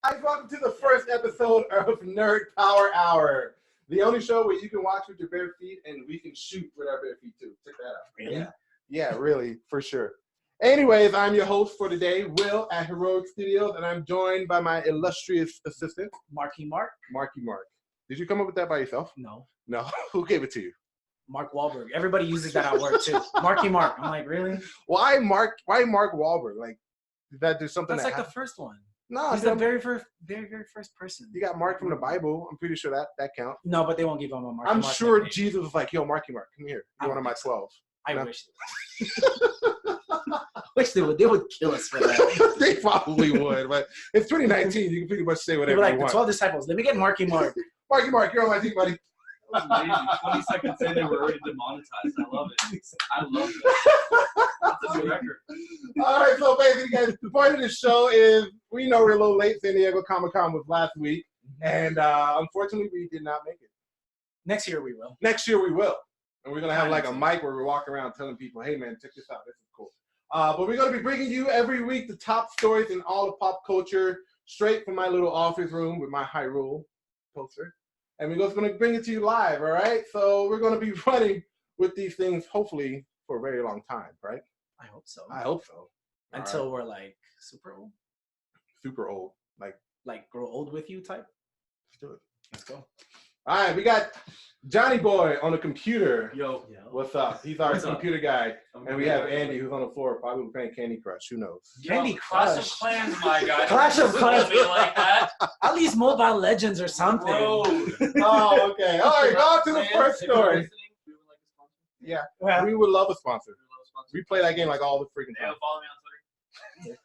Hi, welcome to the first episode of Nerd Power Hour, the only show where you can watch with your bare feet and we can shoot with our bare feet too. Check that out. Really? Yeah, really, for sure. Anyways, I'm your host for today, Will at Heroic Studios, and I'm joined by my illustrious assistant, Marky Mark. Marky Mark. Did you come up with that by yourself? No. No. Who gave it to you? Mark Wahlberg. Everybody uses that at work too. Marky Mark. I'm like, really? Why Mark Wahlberg? Like, did that do something? That's like the first one. No, he's the very first person. You got Mark from the Bible. I'm pretty sure that counts. No, but they won't give him a Marky I'm Mark sure Jesus was like, "Yo, Marky Mark, come here. You're one of my 12." I wish. Wish they would. They would kill us for that. They probably would, but it's 2019. You can pretty much say whatever you want. The 12 disciples. Let me get Marky Mark. Marky Mark, you're on my team, buddy. That was amazing. 20 seconds in, they were already demonetized. I love it. I love that. That's a new record. All right, so basically, guys, the point of the show is we know we're a little late. San Diego Comic-Con was last week, and unfortunately, we did not make it. Next year we will. Next year we will. And we're going to have like a mic where we're walking around telling people, hey, man, check this out. This is cool. But we're going to be bringing you every week the top stories in all of pop culture straight from my little office room with my Hyrule poster. And we're just going to bring it to you live, all right? So we're going to be running with these things, hopefully, for a very long time, right? I hope so. I hope so. Until we're like super old. Super old. Like grow old with you type? Let's do it. Let's go. All right, we got Johnny Boy on the computer. Yo. What's up? He's our computer guy. And we have Andy, who's on the floor, probably playing Candy Crush. Who knows? Candy Clash of Crush. Clans, my guy. Clash of Clans. Like that. At least Mobile Legends or something. Bro. Oh, okay. All right, on to the first story. Yeah, Well, we would love a sponsor. We play that game like all the freaking Yeah, time. follow me on Twitter.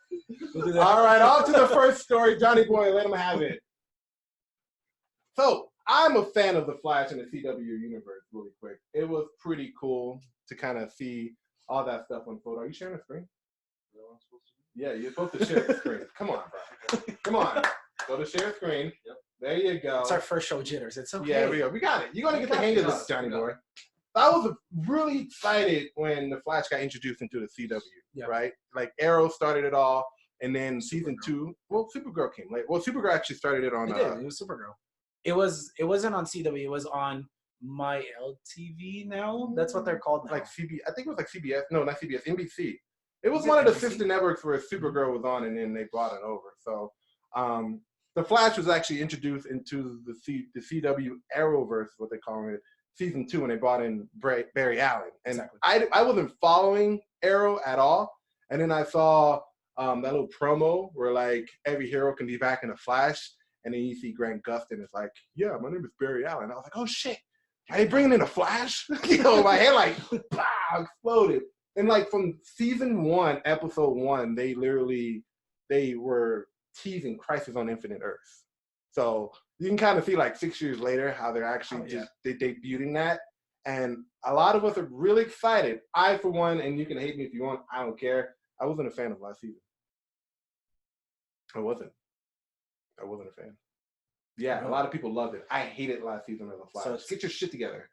we'll do that. All right, on to the first story. Johnny Boy, let him have it. So, I'm a fan of The Flash and the CW universe, really quick. It was pretty cool to kind of see all that stuff unfold. Are you sharing the screen? Yeah, you're supposed to share the screen. Come on, bro. Come on. Go to share screen. Yep. There you go. It's our first show jitters. It's okay. Yeah, we go. We got it. You're going to get the hang of this, Johnny Boy. I was really excited when The Flash got introduced into the CW, right? Like, Arrow started it all, and then season 2, well, Supergirl came late. Well, Supergirl actually started it on... It did. It was Supergirl. It wasn't on CW. It was on My LTV now. That's what they're called now. Like CBS. I think it was like CBS. No, not CBS. NBC. It was Is one it of the NBC? sister networks where Supergirl was on, and then they brought it over. So, The Flash was actually introduced into the CW Arrowverse, what they call it, season 2, when they brought in Barry Allen. And Exactly. I wasn't following Arrow at all, and then I saw that little promo where like every hero can be back in the Flash. And then you see Grant Gustin is like, yeah, my name is Barry Allen. I was like, oh, shit. Are they bringing in a Flash? You know, my head like, pow, exploded. And like from season 1, episode 1, they were teasing Crisis on Infinite Earths. So you can kind of see like 6 years later how they're actually they're debuting that. And a lot of us are really excited. I, for one, and you can hate me if you want, I don't care. I wasn't a fan of last season. I wasn't a fan. Yeah, a lot of people loved it. I hated last season of The Flash. So get your shit together.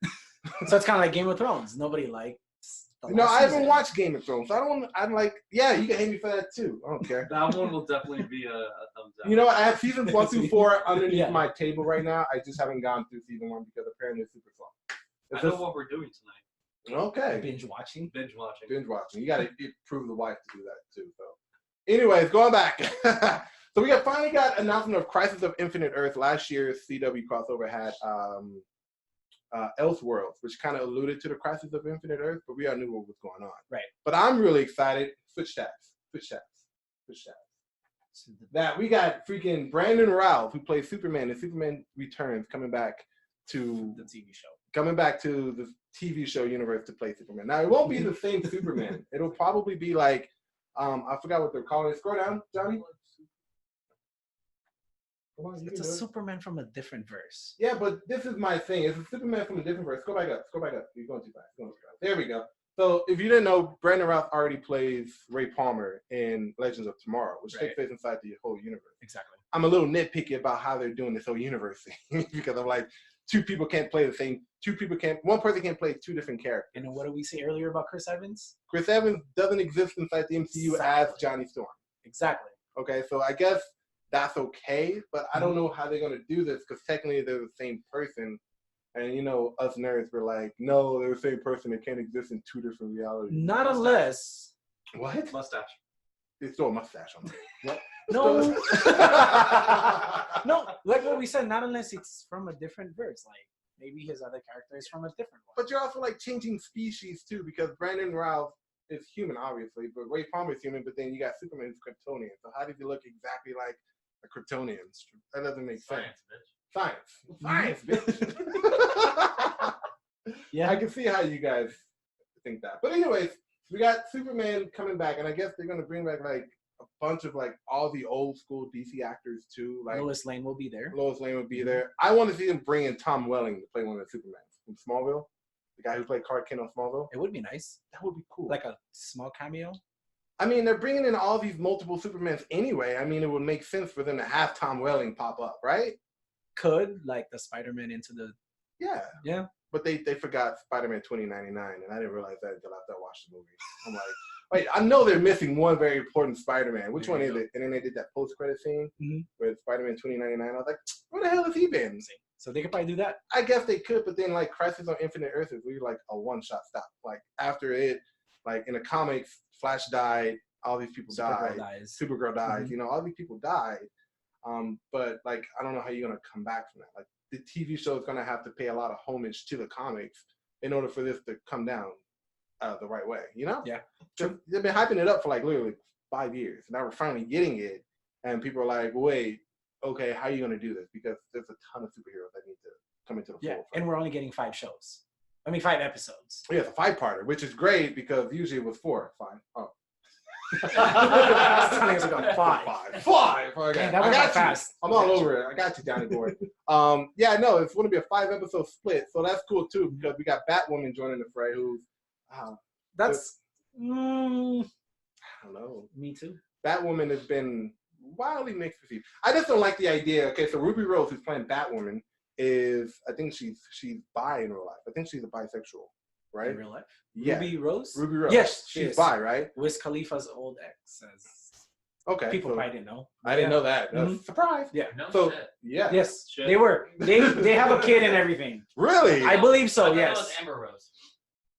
So it's kind of like Game of Thrones. Nobody likes. No, I haven't watched Game of Thrones. So I'm like, yeah, you can hate me for that too. I don't care. That one will definitely be a thumbs up. You know what? I have seasons 1 through 4 underneath my table right now. I just haven't gone through season 1 because apparently it's super slow. I know what we're doing tonight. Okay. Binge watching. Binge watching. Binge watching. You got to prove the wife to do that too. So, anyways, going back. So we finally got announcement of Crisis of Infinite Earth. Last year's CW crossover had Elseworlds, which kind of alluded to the Crisis of Infinite Earth, but we all knew what was going on. Right. But I'm really excited. Switch tabs. That we got freaking Brandon Routh, who plays Superman in Superman Returns, coming back to the TV show. Coming back to the TV show universe to play Superman. Now, it won't be the same Superman. It'll probably be like, I forgot what they're calling it. Scroll down, Johnny. Come on, It's a Superman from a different verse. Yeah, but this is my thing. It's a Superman from a different verse. Go back up. You're going too fast. There we go. So if you didn't know, Brandon Routh already plays Ray Palmer in Legends of Tomorrow, which takes place inside the whole universe. Exactly. I'm a little nitpicky about how they're doing this whole universe thing because I'm like, one person can't play 2 different characters. And what did we say earlier about Chris Evans? Chris Evans doesn't exist inside the MCU as Johnny Storm. Exactly. Okay, so I guess that's okay. But I don't know how they're gonna do this because technically they're the same person. And you know, us nerds were like, no, they're the same person. They can't exist in two different realities. Not unless. What? Mustache. They throw a mustache on them. What? No. No, like what we said, not unless it's from a different verse. Like maybe his other character is from a different one. But you're also like changing species too, because Brandon Routh is human, obviously, but Ray Palmer is human. But then you got Superman who's Kryptonian. So how did he look exactly like a Kryptonian? That doesn't make sense. Science, bitch. Yeah, I can see how you guys think that. But anyways, we got Superman coming back, and I guess they're gonna bring back like a bunch of like all the old school DC actors too. Like Lois Lane will be there. Lois Lane would be there. I want to see them bring in Tom Welling to play one of the Supermans from Smallville, the guy who played Clark Kent on Smallville. It would be nice. That would be cool. Like a small cameo. I mean, they're bringing in all these multiple Supermans anyway. I mean, it would make sense for them to have Tom Welling pop up, right? Could like the Spider-Man into the. Yeah. But they forgot Spider-Man 2099, and I didn't realize that until after I watched the movie. I'm like, wait, I know they're missing one very important Spider-Man. Which one is it? And then they did that post-credit scene with Spider-Man 2099. I was like, where the hell has he been? So they could probably do that. I guess they could, but then like Crisis on Infinite Earths is really like a one-shot stop. Like after it, like in the comics, Flash died, all these people died, Supergirl dies, you know, all these people died. But like I don't know how you're gonna come back from that. Like the TV show is gonna have to pay a lot of homage to the comics in order for this to come down the right way, you know? Yeah. They've been hyping it up for like literally 5 years. Now we're finally getting it, and people are like, wait, okay, how are you gonna do this? Because there's a ton of superheroes that need to come into the forefront. And we're only getting 5 shows. I mean 5 episodes. Yeah, it's a 5-parter, which is great because usually it was 4 or 5. Oh. Five. Okay. Man, that I went got fast. I'm all over it. I got you, Johnny boy. Yeah, no, it's going to be a 5-episode split, so that's cool too because we got Batwoman joining the fray. Who's that's I don't know. Me too. Batwoman has been wildly mixed received. I just don't like the idea. Okay, so Ruby Rose, who's playing Batwoman, I think she's bi in real life. I think she's a bisexual, right? In real life? Yeah. Ruby Rose? Ruby Rose. Yes, she's bi, right? Wiz Khalifa's old ex. Okay. People probably didn't know. I didn't know that. Surprise. Yeah. No so, shit. Yeah. Yes, Shit. they were. They have a kid and everything. Really? I believe so, I yes. thought it was Amber Rose.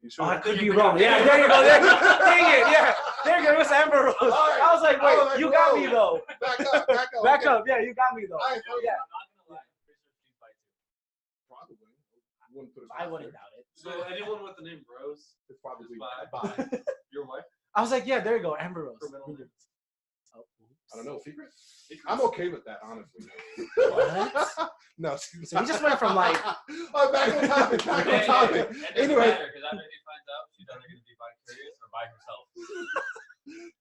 You sure? Oh, I could be wrong. Yeah, there you go. Dang it. Yeah. There you go. It was Amber Rose. Right. I was like, wait, you got me though. Back up. Back okay. up. Yeah, you got me though. All right, Yeah. I'm not gonna lie. Probably. Wouldn't put it I wouldn't doubt it. So anyone with the name Rose It's probably is bi. your wife? I was like, yeah, there you go, Amber Rose. Her middle name. Oh, I don't know. Secret? Secrets? I'm okay with that, honestly. What? No. So you just went from like. Oh, back on topic. Back on topic. Anyway, Anyway. because after he finds out, she's either going to be vicarious or by herself.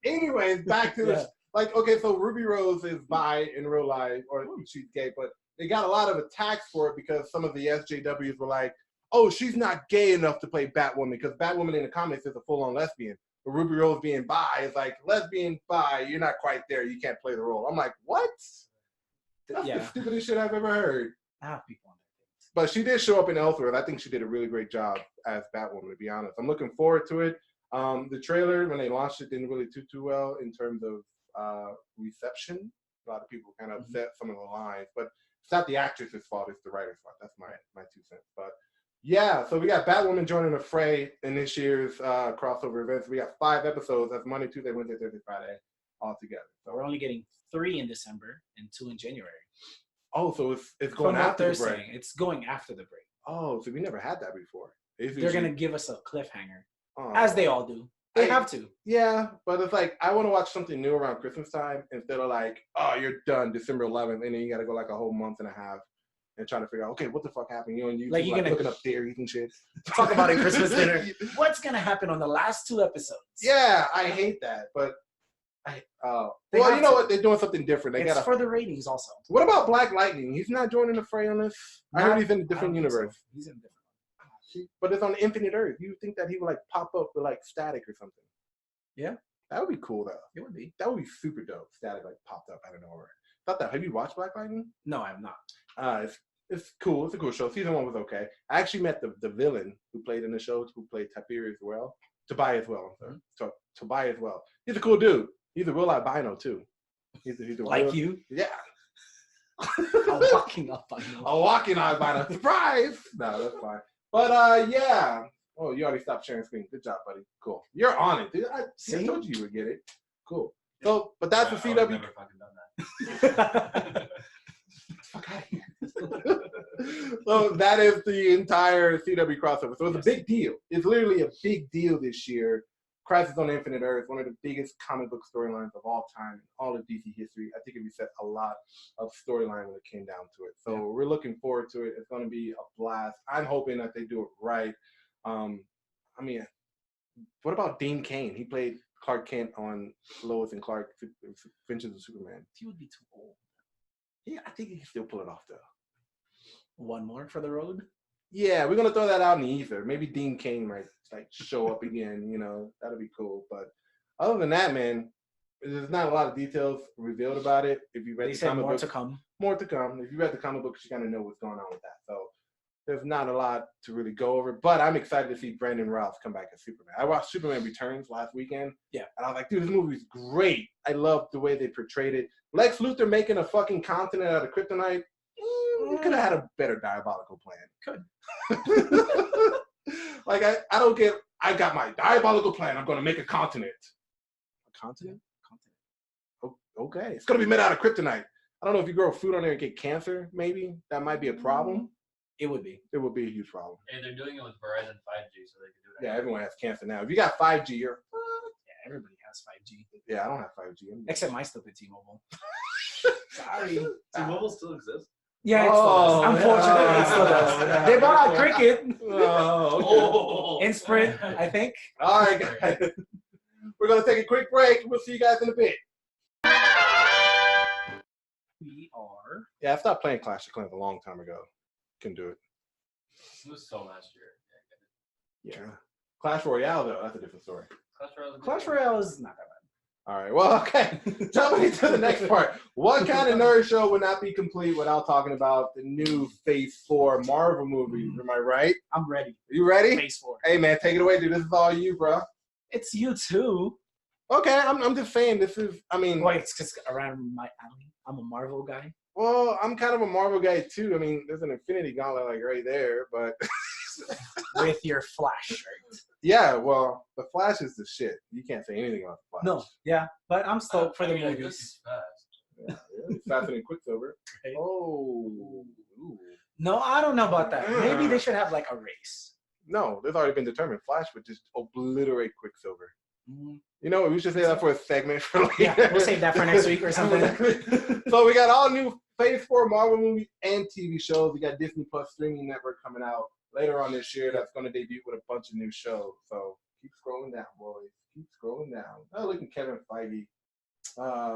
Anyways, back to this. Like, okay, so Ruby Rose is bi in real life, or she's gay, but they got a lot of attacks for it because some of the SJWs were like, oh, she's not gay enough to play Batwoman because Batwoman in the comics is a full-on lesbian. But Ruby Rose being bi is like, lesbian, bi, you're not quite there. You can't play the role. I'm like, what? That's the stupidest shit I've ever heard. I have people on there. But she did show up in Ellsworth. I think she did a really great job as Batwoman, to be honest. I'm looking forward to it. The trailer, when they launched it, didn't really do too well in terms of reception. A lot of people kind of upset some of the lines. But it's not the actress's fault. It's the writer's fault. That's my 2 cents. But yeah, so we got Batwoman joining the fray in this year's crossover events. We got 5 episodes. That's Monday, Tuesday, Wednesday, Thursday, Friday, all together. So we're only getting 3 in December and 2 in January. Oh, so it's going after the break. It's going after the break. Oh, so we never had that before. They're going to give us a cliffhanger, as they all do. They have to. Yeah, but it's like, I want to watch something new around Christmas time instead of like, oh, you're done December 11th, and then you got to go like a whole month and a half and trying to figure out, okay, what the fuck happened? You know, you like, looking up theories and shit. Talk about it Christmas dinner. What's going to happen on the last 2 episodes? Yeah, I hate that, but well, you know what? They're doing something different. It's for the ratings also. What about Black Lightning? He's not joining the fray on this? I heard he's in a different universe. So. He's in a different one. But it's on Infinite Earth. You think that he would like pop up with like static or something? Yeah. That would be cool though. It would be. That would be super dope. Static like popped up out of nowhere. Thought that. Have you watched Black Lightning? No, I have not. It's cool. It's a cool show. Season 1 was okay. I actually met the villain who played in the show, who played Tobias as well. I'm sorry. So Tobias as well. He's a cool dude. He's a real albino too. He's a Like real, you? Yeah. I'm walking up on you. I'm walking on by the surprise. No, that's fine. But yeah. Oh, you already stopped sharing screen. Good job, buddy. Cool. You're on it, dude. I told you would get it. Cool. So, but that's the CW. I've never fucking done that. Okay. So that is the entire CW crossover. So it's a big deal. It's literally a big deal this year. Crisis on Infinite Earth, one of the biggest comic book storylines of all time in all of DC history. I think it reset a lot of storyline when it came down to it. So we're looking forward to it. It's going to be a blast. I'm hoping that they do it right. I mean, what about Dean Cain? He played Clark Kent on Lois and Clark, Adventures of Superman. He would be too old. Yeah, I think he can still pull it off, though. One more for the road? Yeah, we're going to throw that out in the ether. Maybe Dean Cain might show up again, that'll be cool. But other than that, man, there's not a lot of details revealed about it. If you read the comic books, more to come. If you read the comic books, you kind of know what's going on with that. So there's not a lot to really go over. But I'm excited to see Brandon Routh come back as Superman. I watched Superman Returns last weekend. Yeah. And I was like, dude, this movie's great. I love the way they portrayed it. Lex Luthor making a fucking continent out of kryptonite. You could have had a better diabolical plan. Could. I don't get, I got my diabolical plan. I'm going to make a continent. A continent? Okay. It's going to be made out of kryptonite. I don't know if you grow food on there and get cancer, maybe. That might be a problem. It would be. It would be a huge problem. Hey, they're doing it with Verizon 5G, so they can do it. Yeah, everyone has cancer now. If you got 5G, you're Yeah, everybody has 5G. Yeah, I don't have 5G. Except my stupid T-Mobile. Sorry. T-Mobile still exists? Yeah, it still does. Unfortunately, it still does. They bought out Cricket. Oh, okay. In Sprint, I think. All right, guys. We're going to take a quick break. We'll see you guys in a bit. We are. Yeah, I stopped playing Clash of Clans a long time ago. Can do it. It was so last year. Yeah. Clash Royale, though, that's a different story. Clash Royale is not that bad. All right. Well, okay. Jumping into the next part. What kind of nerd show would not be complete without talking about the new Phase 4 Marvel movie? Am I right? I'm ready. You ready? Phase 4. Hey, man, take it away, dude. This is all you, bro. It's you too. Okay, I'm just saying this is, Wait, it's because around my alley. I'm a Marvel guy. Well, I'm kind of a Marvel guy, too. I mean, there's an Infinity Gauntlet, right there, but... With your Flash shirt. Yeah, well, the Flash is the shit. You can't say anything about the Flash. No, yeah, but I'm stoked for the movies. It's fast. Yeah, it's faster than Quicksilver. Right. Oh. Ooh. No, I don't know about that. Maybe they should have a race. No, there's already been determined. Flash would just obliterate Quicksilver. Mm-hmm. We should say that for a segment for later. Yeah, we'll save that for next week or something. So we got all new Phase 4 Marvel movies and TV shows. We got Disney Plus streaming network coming out later on this year. That's going to debut with a bunch of new shows. So keep scrolling down, boys. Keep scrolling down. Oh, look at Kevin Feige.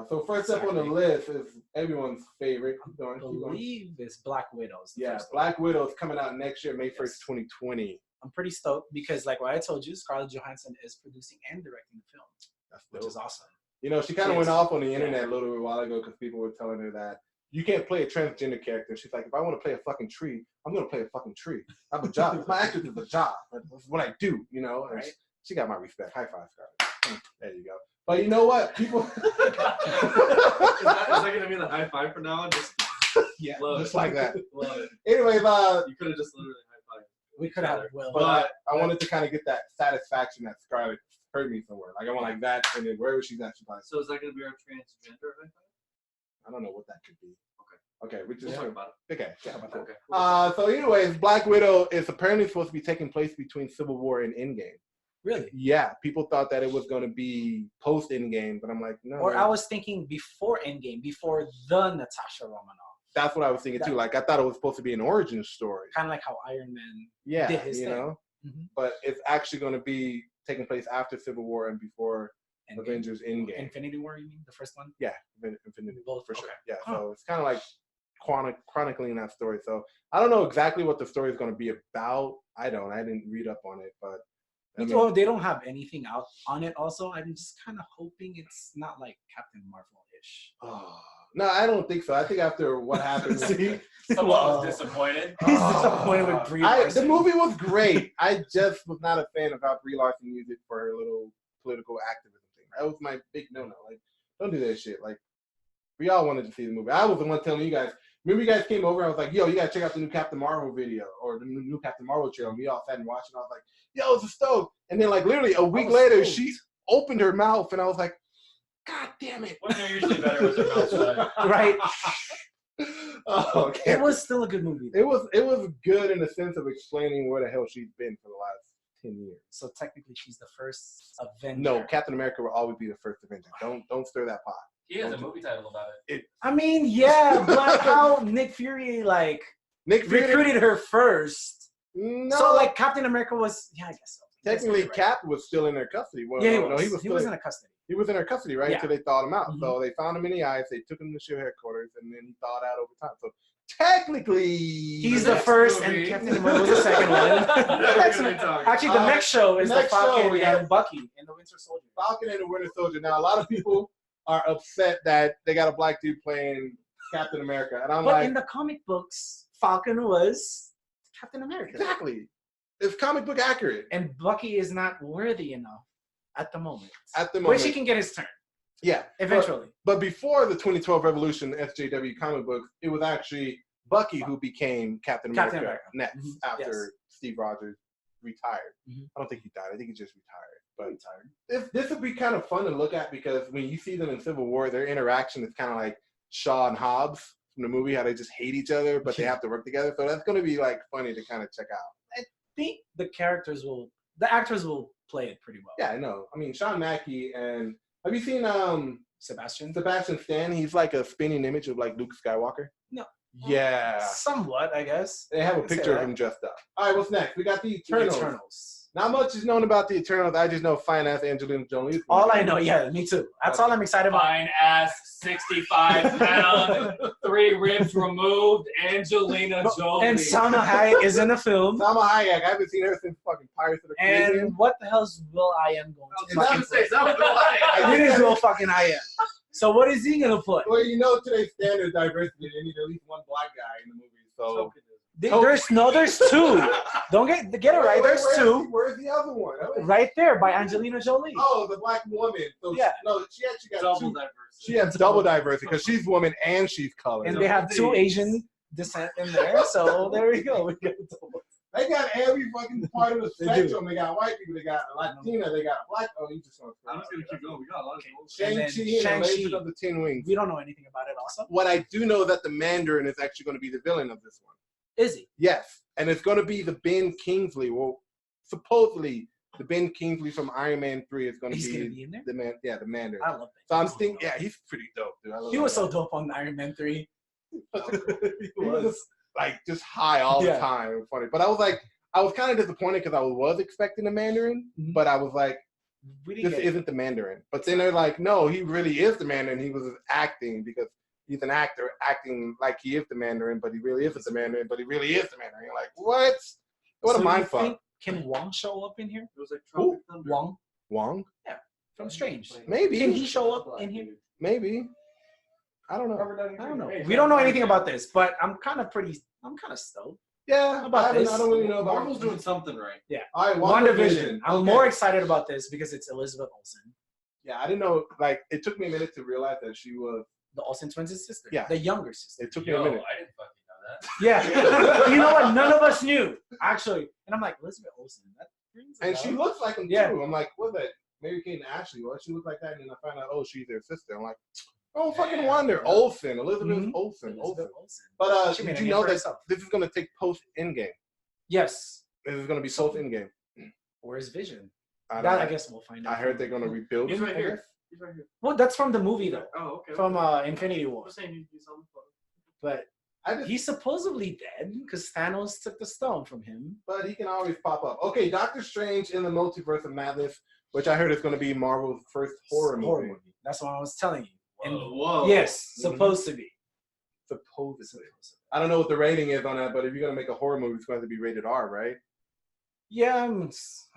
So first up on the list is everyone's favorite. I believe it's Black Widows. Yeah, Black Widow is coming out next year, May 1st, 2020. I'm pretty stoked because, what I told you, Scarlett Johansson is producing and directing the film. That's which is awesome. She kind of went off on the internet a little while ago because people were telling her that you can't play a transgender character. She's like, if I want to play a fucking tree, I'm going to play a fucking tree. I have a job. My actress is a job. That's what I do, And right? She got my respect. High five, Scarlett. There you go. But you know what? People. Is that going to be the high five from now on? Just like that. Love it. Anyways, you could have just literally high five. We could have. But I wanted to kind of get that satisfaction that Scarlett heard me somewhere. I want that, and then wherever she's at, she's like. So is that going to be our transgender high five? I don't know what that could be. Okay, we just talk about it. Okay, yeah, about that. Okay. So anyways, Black Widow is apparently supposed to be taking place between Civil War and Endgame. Really? Yeah, people thought that it was going to be post Endgame, but I'm like, no. Or I was thinking before Endgame, before the Natasha Romanoff. That's what I was thinking too. I thought it was supposed to be an origin story. Kind of like how Iron Man did his thing. Mm-hmm. But it's actually going to be taking place after Civil War and before Avengers Endgame. Infinity War, you mean? The first one? Yeah, Infinity War, for sure. Yeah, huh. So it's kind of like chronicling that story. So I don't know exactly what the story is going to be about. I didn't read up on it, but well, they don't have anything out on it. Also, I'm just kind of hoping it's not like Captain Marvel-ish. Oh, no, I don't think so. I think after what happened, someone was disappointed. He's disappointed with Brie Larson. The movie was great. I just was not a fan of how Brie Larson used it for her little political activism thing. That was my big no-no. Like, don't do that shit. Like, We all wanted to see the movie. I was the one telling you guys. Remember, you guys came over. I was like, "Yo, you gotta check out the new Captain Marvel video or the new Captain Marvel trailer." And we all sat and watched, and I was like, "Yo, it's a stove." And then, like, literally a week later, she opened her mouth, and I was like, "God damn it!" When they're usually better with their mouth shut. Right. Oh, okay. It was still a good movie. It was good in the sense of explaining where the hell she's been for the last 10 years. So technically, she's the first Avenger. No, Captain America will always be the first Avenger. Don't stir that pot. He has a movie title about it. I mean, yeah, but how Nick Fury recruited her first? No. So like Captain America was, I guess so. Technically, Cap was still in their custody. Well, Yeah, no, he was in her custody. He was in her custody, right? Yeah. Until they thawed him out. Mhm. So they found him in the ice. They took him to SHIELD headquarters, and then he thawed out over time. So technically, He's the first, and Captain America was the second one. Actually, the next show is the Falcon and Bucky and the Winter Soldier. Falcon and the Winter Soldier. Now, a lot of people are upset that they got a black dude playing Captain America, and I'm But like, in the comic books, Falcon was Captain America. exactly. It's comic book accurate And Bucky is not worthy enough at the moment. at the But moment. she can get his turn Yeah, eventually. But before the 2012 Revolution SJW comic books, it was actually Bucky who became Captain America, next after Steve Rogers retired. I don't think he died. I think he just retired. But this would be kind of fun to look at because when you see them in Civil War, their interaction is kind of like Shaw and Hobbs from the movie, how they just hate each other, but they have to work together. So that's going to be like funny to kind of check out. I think the actors will play it pretty well. Yeah, I know. I mean, Sean Mackey and have you seen Sebastian Stan? He's like a spinning image of like Luke Skywalker. No. Yeah. Somewhat, I guess. They have a picture of him dressed up. All right, what's next? We got the Eternals. The Eternals. Not much is known about the Eternals. I just know fine ass Angelina Jolie. All I know, yeah, me too. That's all I'm excited about. Fine ass, 65 pound, 3 ribs removed, Angelina Jolie. And Salma Hayek is in the film. Salma Hayek. I haven't seen her since fucking Pirates of the Caribbean. And what the hell's Will I Am going to fucking play? It It is Will fucking I Am. So what is he gonna play? Well, you know today's standard diversity. They need at least one black guy in the movie. So There's two. Don't get it right. There's two. Where's the other one? Right there by Angelina Jolie. Oh, the black woman. So Yeah. No, she actually got double two. diversity. She has double diversity because she's woman and she's colored. And they have two Asian descent in there. So there we go. They got every fucking part of the spectrum. They got white people. They got Latina. They got black. Oh, you just want to. I'm just gonna keep going. We got a lot of people. Shang-Chi and the Legend of the Ten Wings. We don't know anything about it. Also, What I do know that the Mandarin is actually going to be the villain of this one. is he? Yes, and it's going to be the Ben Kingsley. Well, supposedly the Ben Kingsley from Iron Man 3 is going to He's be gonna be in there. the man. Yeah, the Mandarin. I love So I'm thinking, yeah, he's pretty dope, dude. I love He was that so dope on Iron Man 3. he was just, like just high all the time. It was funny, but I was kind of disappointed because I was expecting the Mandarin, but I was like, this isn't the Mandarin. But then they're like, no, he really is the Mandarin. He was just acting because he's an actor acting like he is the Mandarin, but he really isn't the Mandarin, but he really is the Mandarin. You're like, what? What a mind fuck. Can Wong show up in here? It was like Tropic Thunder. Wong? Yeah, from Strange. Maybe. Can he show up in here? Maybe. I don't know. I don't know. We don't know anything about this, but I'm kind of stoked. Yeah, about this. I don't really know about Marvel's doing something right. Yeah. All right, WandaVision. I'm more excited about this because it's Elizabeth Olsen. Yeah, I didn't know. Like, it took me a minute to realize that she was The Olsen twins' sister. Yeah. The younger sister. It took me a minute. I didn't fucking know that. Yeah. You know what? None of us knew, actually. And I'm like, Elizabeth Olsen. That rings a And bell. she looks like him Yeah. too. I'm like, what's that? Mary Kate and Ashley. Well, she looked like that, and then I found out, oh, she's their sister. I'm like, oh, fucking wonder. Olsen, Elizabeth Olsen. Elizabeth Olsen. But She made did a you name know for that herself. this is going to take post Endgame? Yes. This is going to be post Endgame. Where's Vision? I I guess we'll find out. I heard they're going to rebuild. He's right I here. guess. He's right here. Well, that's from the movie, though. Oh, okay. From Infinity War. I'm saying he's on the phone. But he's supposedly dead because Thanos took the stone from him. But he can always pop up. Okay, Doctor Strange in the Multiverse of Madness, which I heard is going to be Marvel's first horror movie. That's what I was telling you. Whoa. Yes, supposed to be. Supposedly. I don't know what the rating is on that, but if you're going to make a horror movie, it's going to be rated R, right? Yeah, I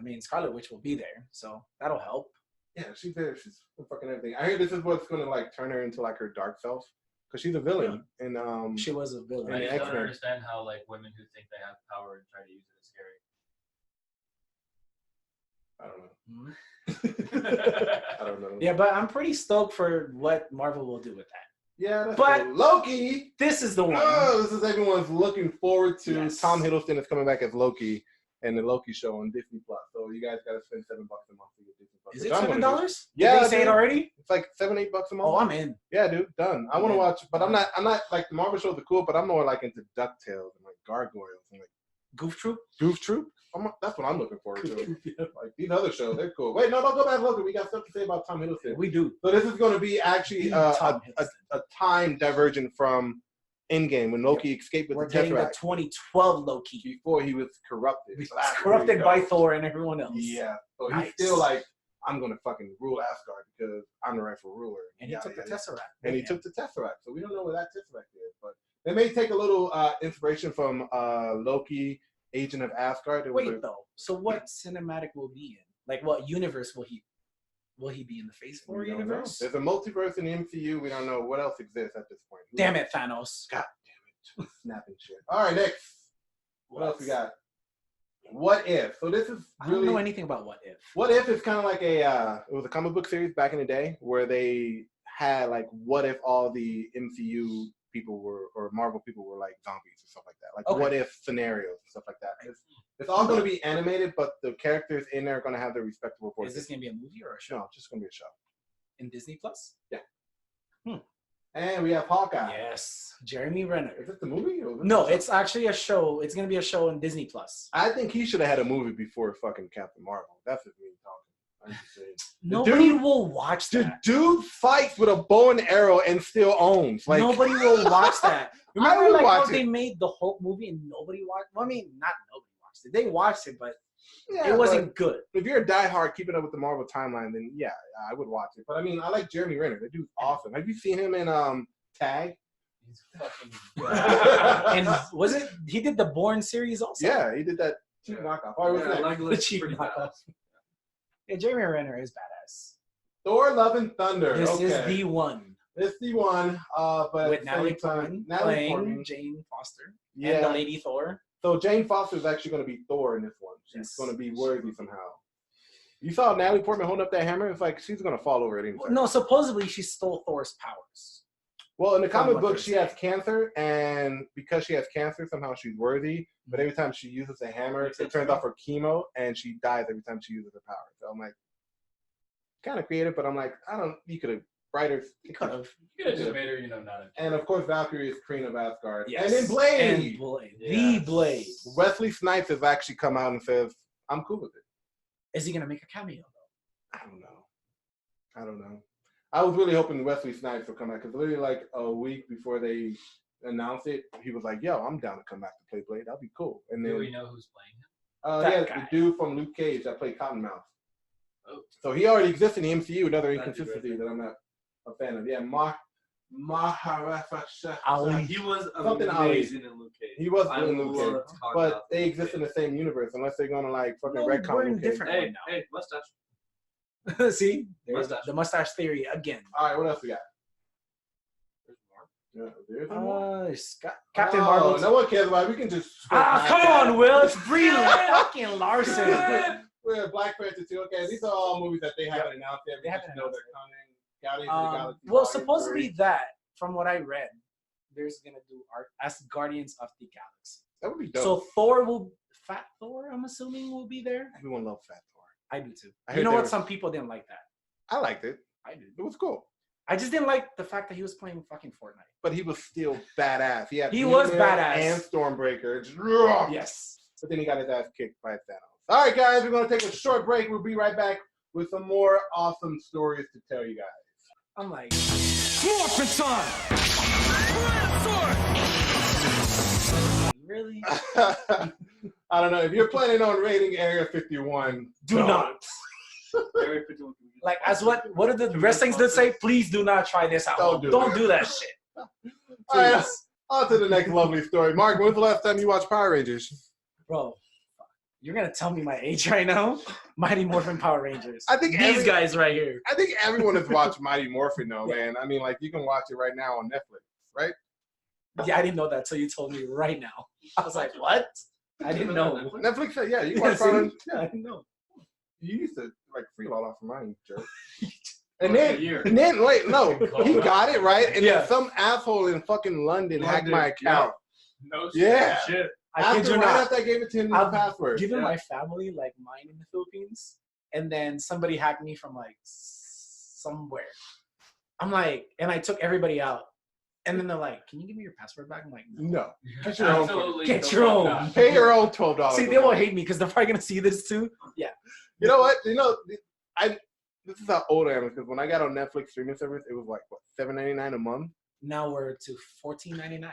mean, Scarlet Witch will be there, so that'll help. Yeah, she's there. She's fucking everything. I hear this is what's going to like turn her into like her dark self, because she's a villain. And she was a villain. I the just don't X-Men. understand how like women who think they have power and try to use it is scary. I don't know. Yeah, but I'm pretty stoked for what Marvel will do with that. Yeah, that's But cool. Loki. This is the one. Oh, this is everyone's looking forward to. Yes. Tom Hiddleston is coming back as Loki and the Loki show on Disney Plus. So you guys got to spend $7 a month to get Disney Plus. Is it $7? Yeah, Did they say it already? It's like $7-8 a month. Oh, I'm in. Yeah, dude, done. I want to watch, but I'm not like the Marvel shows are cool, but I'm more like into DuckTales and like Gargoyles and like Goof Troop. That's what I'm looking forward to. Like these other shows, they're cool. Wait, no, don't go back. Look, we got stuff to say about Tom Hiddleston. We do. So this is going to be actually a time diversion from Endgame when Loki escaped with the getting Tesseract. the 2012 Loki Before he was corrupted. He was corrupted by Thor and everyone else. Yeah. So he's still like, I'm going to fucking rule Asgard because I'm the rightful ruler. And he took the Tesseract. And he took the Tesseract. So we don't know where that Tesseract is. But they may take a little inspiration from Loki, Agent of Asgard. Wait, though. So what cinematic will be in? Like, what universe will he be in? The Phase 4 universe? There's a multiverse in the MCU. We don't know what else exists at this point. Damn it, Thanos. God damn it. Snapping shit. All right, next. What else we got? What If. So this is I don't know anything about What If. What If is kind of like it was a comic book series back in the day where they had like, what if all the MCU people were, or Marvel people were like zombies or stuff like that. Like what if scenarios and stuff like that. It's all going to be animated, but the characters in there are going to have their respectable voices. Is this going to be a movie or a show? No, it's just going to be a show. In Disney Plus? Yeah. And we have Hawkeye. Yes. Jeremy Renner. Is it the movie? No, it's actually a show. It's going to be a show in Disney Plus. I think he should have had a movie before fucking Captain Marvel. That's just me talking. I'm just saying. Nobody will watch that. The dude fights with a bow and arrow and still owns. Like, nobody will watch that. Remember like how they it. made the Hulk movie and nobody watched? Well, I mean, not nobody watched it. They watched it, but yeah, it wasn't good. If you're a diehard keeping up with the Marvel timeline, then yeah, I would watch it. But I mean, I like Jeremy Renner. That dude's awesome. Have you seen him in Tag? He's fucking and was it? He did the Bourne series also. Yeah, he did that cheap knockoff. Oh, yeah, like the cheap knockoff. Yeah, Jeremy Renner is badass. Thor: Love and Thunder. This is the one. It's the one. But with Natalie Portman playing Jane Foster. Yeah. And the Lady Thor. So Jane Foster is actually going to be Thor in this one. She's going to be worthy somehow. You saw Natalie Portman holding up that hammer. It's like she's going to fall over at any time. No, supposedly she stole Thor's powers. Well, in the comic book, she has cancer, and because she has cancer, somehow she's worthy. But every time she uses a hammer, it turns off her chemo, and she dies every time she uses her power. So I'm like, kind of creative, but I'm like, you could have writers. You could have just made her, not. And of course, Valkyrie is Queen of Asgard. Yes. And then Blade. The Blade. Wesley Snipes has actually come out and says, I'm cool with it. Is he going to make a cameo, though? I don't know. I was really hoping Wesley Snipes would come back because literally like a week before they announced it, he was like, "Yo, I'm down to come back to play Blade. That'd be cool." And then do we know who's playing him? The dude from Luke Cage that played Cottonmouth. Oh. So he already exists in the MCU. Another inconsistency that I'm not a fan of. Yeah, Maharashtra. Ali. He was something amazing in Luke Cage. He was in Luke Cage, but they exist in the same universe unless they're gonna like fucking retcon Luke Cage. Hey, mustache. See, there's the mustache theory again. All right, what else we got? There's more. Captain Marvel. No one cares about it. We can just. Come on, Will. It's Brie fucking Larson. We're Black Panther 2. Okay, these are all movies that they haven't announced yet. They haven't announced they're coming. Guardians of the Galaxy. Well, supposedly that, from what I read, there's gonna do art as Guardians of the Galaxy. That would be dope. So Fat Thor, I'm assuming, will be there. Everyone loves Fat Thor. I do too. You know what? Some people didn't like that. I liked it. I did. It was cool. I just didn't like the fact that he was playing fucking Fortnite. But he was still badass. He was badass. And Stormbreaker. Yes. But then he got his ass kicked by Thanos. All right, guys, we're going to take a short break. We'll be right back with some more awesome stories to tell you guys. I'm like, Morphin' time! Really? I don't know. If you're planning on raiding Area 51, do not. Area 51. Like, as what did the wrestlings did say? Please do not try this out. Don't do that shit. All right, on to the next lovely story. Mark, when's the last time you watched Power Rangers? Bro, you're going to tell me my age right now? Mighty Morphin Power Rangers. I think these guys right here. I think everyone has watched Mighty Morphin, though, man. I mean, like, you can watch it right now on Netflix, right? Yeah, I didn't know that, so you told me right now. I was like, what? I didn't know. Netflix said, yeah, you watch Power Rangers. Yeah, I didn't know. You used to, like, free all off of mine, Joe. And then wait, no, he got it right, and then some asshole in fucking London hacked my account. No shit. After I gave it to him the password. Given my family like mine in the Philippines, and then somebody hacked me from like somewhere. I'm like, and I took everybody out. And then they're like, "Can you give me your password back?" I'm like, "No, get your own. Get your own. Pay your own $12." See, they will hate me because they're probably gonna see this too. Yeah. You know what? This is how old I am because when I got on Netflix streaming service, it was like what $7.99 a month. Now we're to $14.99.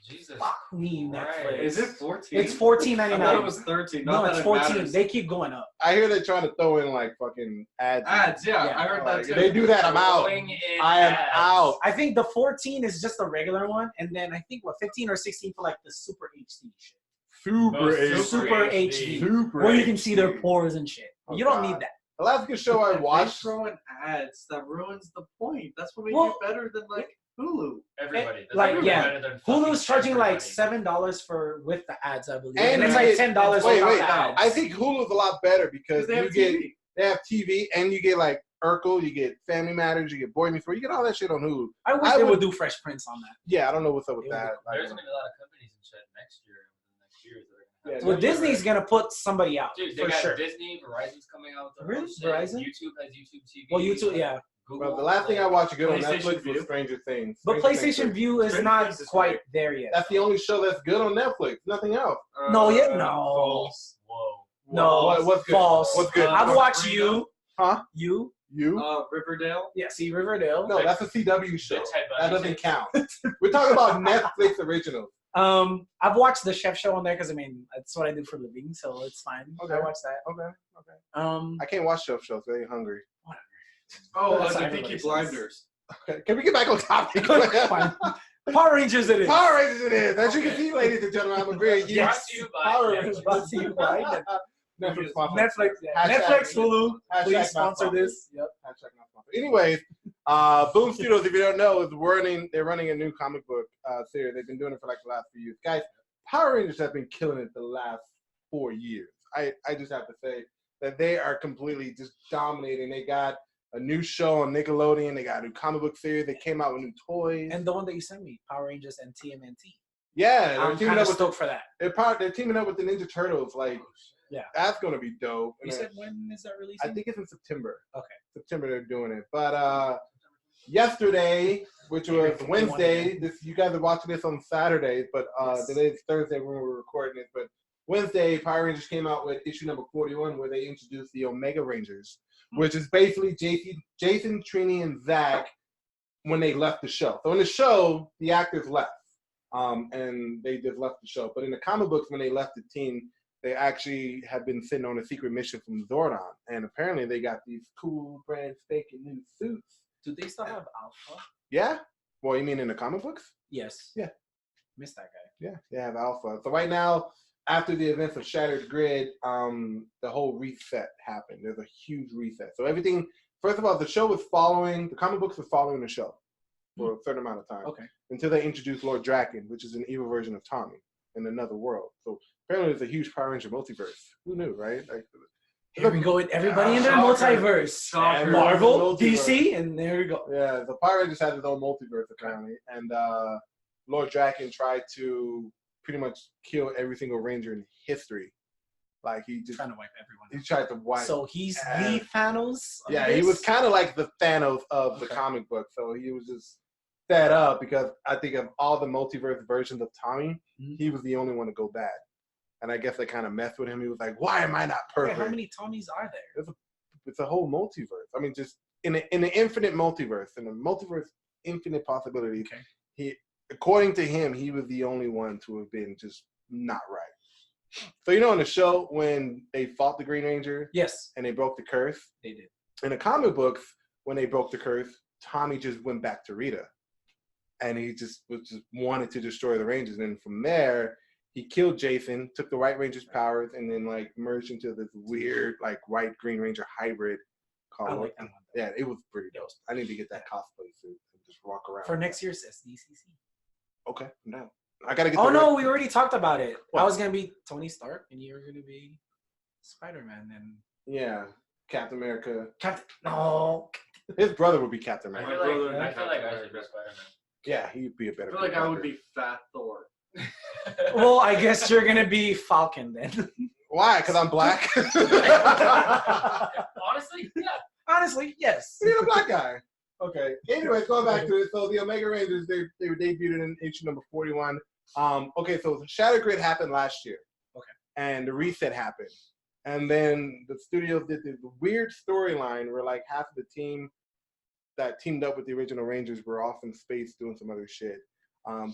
Jesus. Fuck me, Netflix. Is it 14? It's $14.99. I thought it was 13. No, it's 14. They keep going up. I hear they're trying to throw in like fucking ads. Yeah. I heard that too. If they do that, I'm out. I am out. I think the 14 is just the regular one, and then I think 15 or 16 for like the super HD shit. Super HD. Where you can see their pores and shit. Oh, you don't need that. The last good show I watched. Throwing ads that ruins the point. That's what makes it better than like Hulu. Everybody. Hulu's charging like $7 for with the ads, I believe. And it's like $10 without the ads. I think Hulu's a lot better because they have TV and you get like Urkel, you get Family Matters, you get Boy Meets World, you get all that shit on Hulu. I wish they would do Fresh Prince on that. Yeah, I don't know what's up with that. There's gonna be a lot of companies and shit next year. Well, Disney's gonna put somebody out. Dude, they got Disney, Verizon's coming out with really? Verizon? YouTube has YouTube TV. Well, YouTube, yeah. Google, well, the last thing I watched good on Netflix was Stranger Things. But PlayStation View is not quite there yet. That's the only show that's good on Netflix. Nothing else. No. What's good? False. What's good? I've watched You. Huh? You? Riverdale? Yeah, see, Riverdale. No, that's a CW show. That doesn't count. We're talking about Netflix originals. I've watched the Chef Show on there because I mean that's what I do for a living, so it's fine. Okay. I watch that. Okay. I can't watch Chef Shows. They're hungry. Whatever. Oh, the Peaky Blinders. Okay. Can we get back on topic? Fine. Power Rangers it is. Power Rangers it is. As you can see, ladies and gentlemen, I'm a very Brought to you by Power Rangers. Brought to you by Netflix. Yeah. Netflix, Hulu. Please sponsor this. Yep. Hashtag not sponsored. Anyways, Boom Studios, if you don't know, they're running a new comic book series. They've been doing it for like the last few years. Guys, Power Rangers have been killing it the last 4 years. I just have to say that they are completely just dominating. They got a new show on Nickelodeon. They got a new comic book series. They came out with new toys. And the one that you sent me, Power Rangers and TMNT. Yeah, I'm kind of stoked for that. They're teaming up with the Ninja Turtles. Like, yeah, that's gonna be dope. You said when is that releasing? I think it's in September. Okay, September they're doing it. But yesterday, which was Wednesday, you guys are watching this on Saturday, but today's Thursday when we're recording it. But Wednesday, Power Rangers came out with issue number 41, where they introduced the Omega Rangers, which is basically Jason, Trini, and Zach when they left the show. So in the show, the actors left, and they just left the show. But in the comic books, when they left the team, they actually have been sitting on a secret mission from Zordon, and apparently they got these cool, brand spanking new suits. Do they still have Alpha? Yeah. Well, you mean in the comic books? Yes. Yeah. Missed that guy. Yeah, they have Alpha. So right now, after the events of Shattered Grid, the whole reset happened. There's a huge reset. So everything, first of all, the comic books were following the show for a certain amount of time. Okay. Until they introduced Lord Draken, which is an evil version of Tommy in another world. So apparently there's a huge Power Ranger multiverse. Who knew, right? Like, here we go with everybody in their multiverse. Marvel, DC, and there we go. Yeah, the Power Rangers had his own multiverse apparently. And Lord Draken tried to pretty much kill every single Ranger in history. Like he just trying to wipe everyone. He tried to wipe. So he's the Thanos. Yeah, he was kind of like the Thanos of the comic book. So he was just set up because I think of all the multiverse versions of Tommy, he was the only one to go bad. And I guess they kind of messed with him. He was like, "Why am I not perfect?" Wait, how many Tommys are there? It's a whole multiverse. I mean, just in the infinite multiverse, in the multiverse, infinite possibility. Okay. He, according to him, he was the only one to have been just not right. So you know, in the show when they fought the Green Ranger, yes, and they broke the curse, they did. In the comic books, when they broke the curse, Tommy just went back to Rita, and he just wanted to destroy the Rangers. And from there, he killed Jason, took the White Ranger's powers, and then like merged into this weird like White Green Ranger hybrid. Called, I like that one. Yeah, it was pretty dope. I need to get that cosplay suit and just walk around for next year's SDCC. Okay, no, I gotta get. Oh no, we already talked about it. What? I was gonna be Tony Stark, and you were gonna be Spider-Man, and yeah, Captain America. No, His brother would be Captain I America. feel My like brother I and feel like I Captain should be America. Spider-Man. Yeah, he'd be a I better. feel like Peter I would Parker. be Fat Thor. Well, I guess you're gonna be Falcon then. Why? Because I'm black. Honestly, yeah. Honestly, yes. You're a black guy. Okay. Anyways, going back to it. So the Omega Rangers, they were debuted in issue number 41. Okay, so the Shadow Grid happened last year. Okay. And the reset happened. And then the studios did this weird storyline where like half of the team that teamed up with the original Rangers were off in space doing some other shit.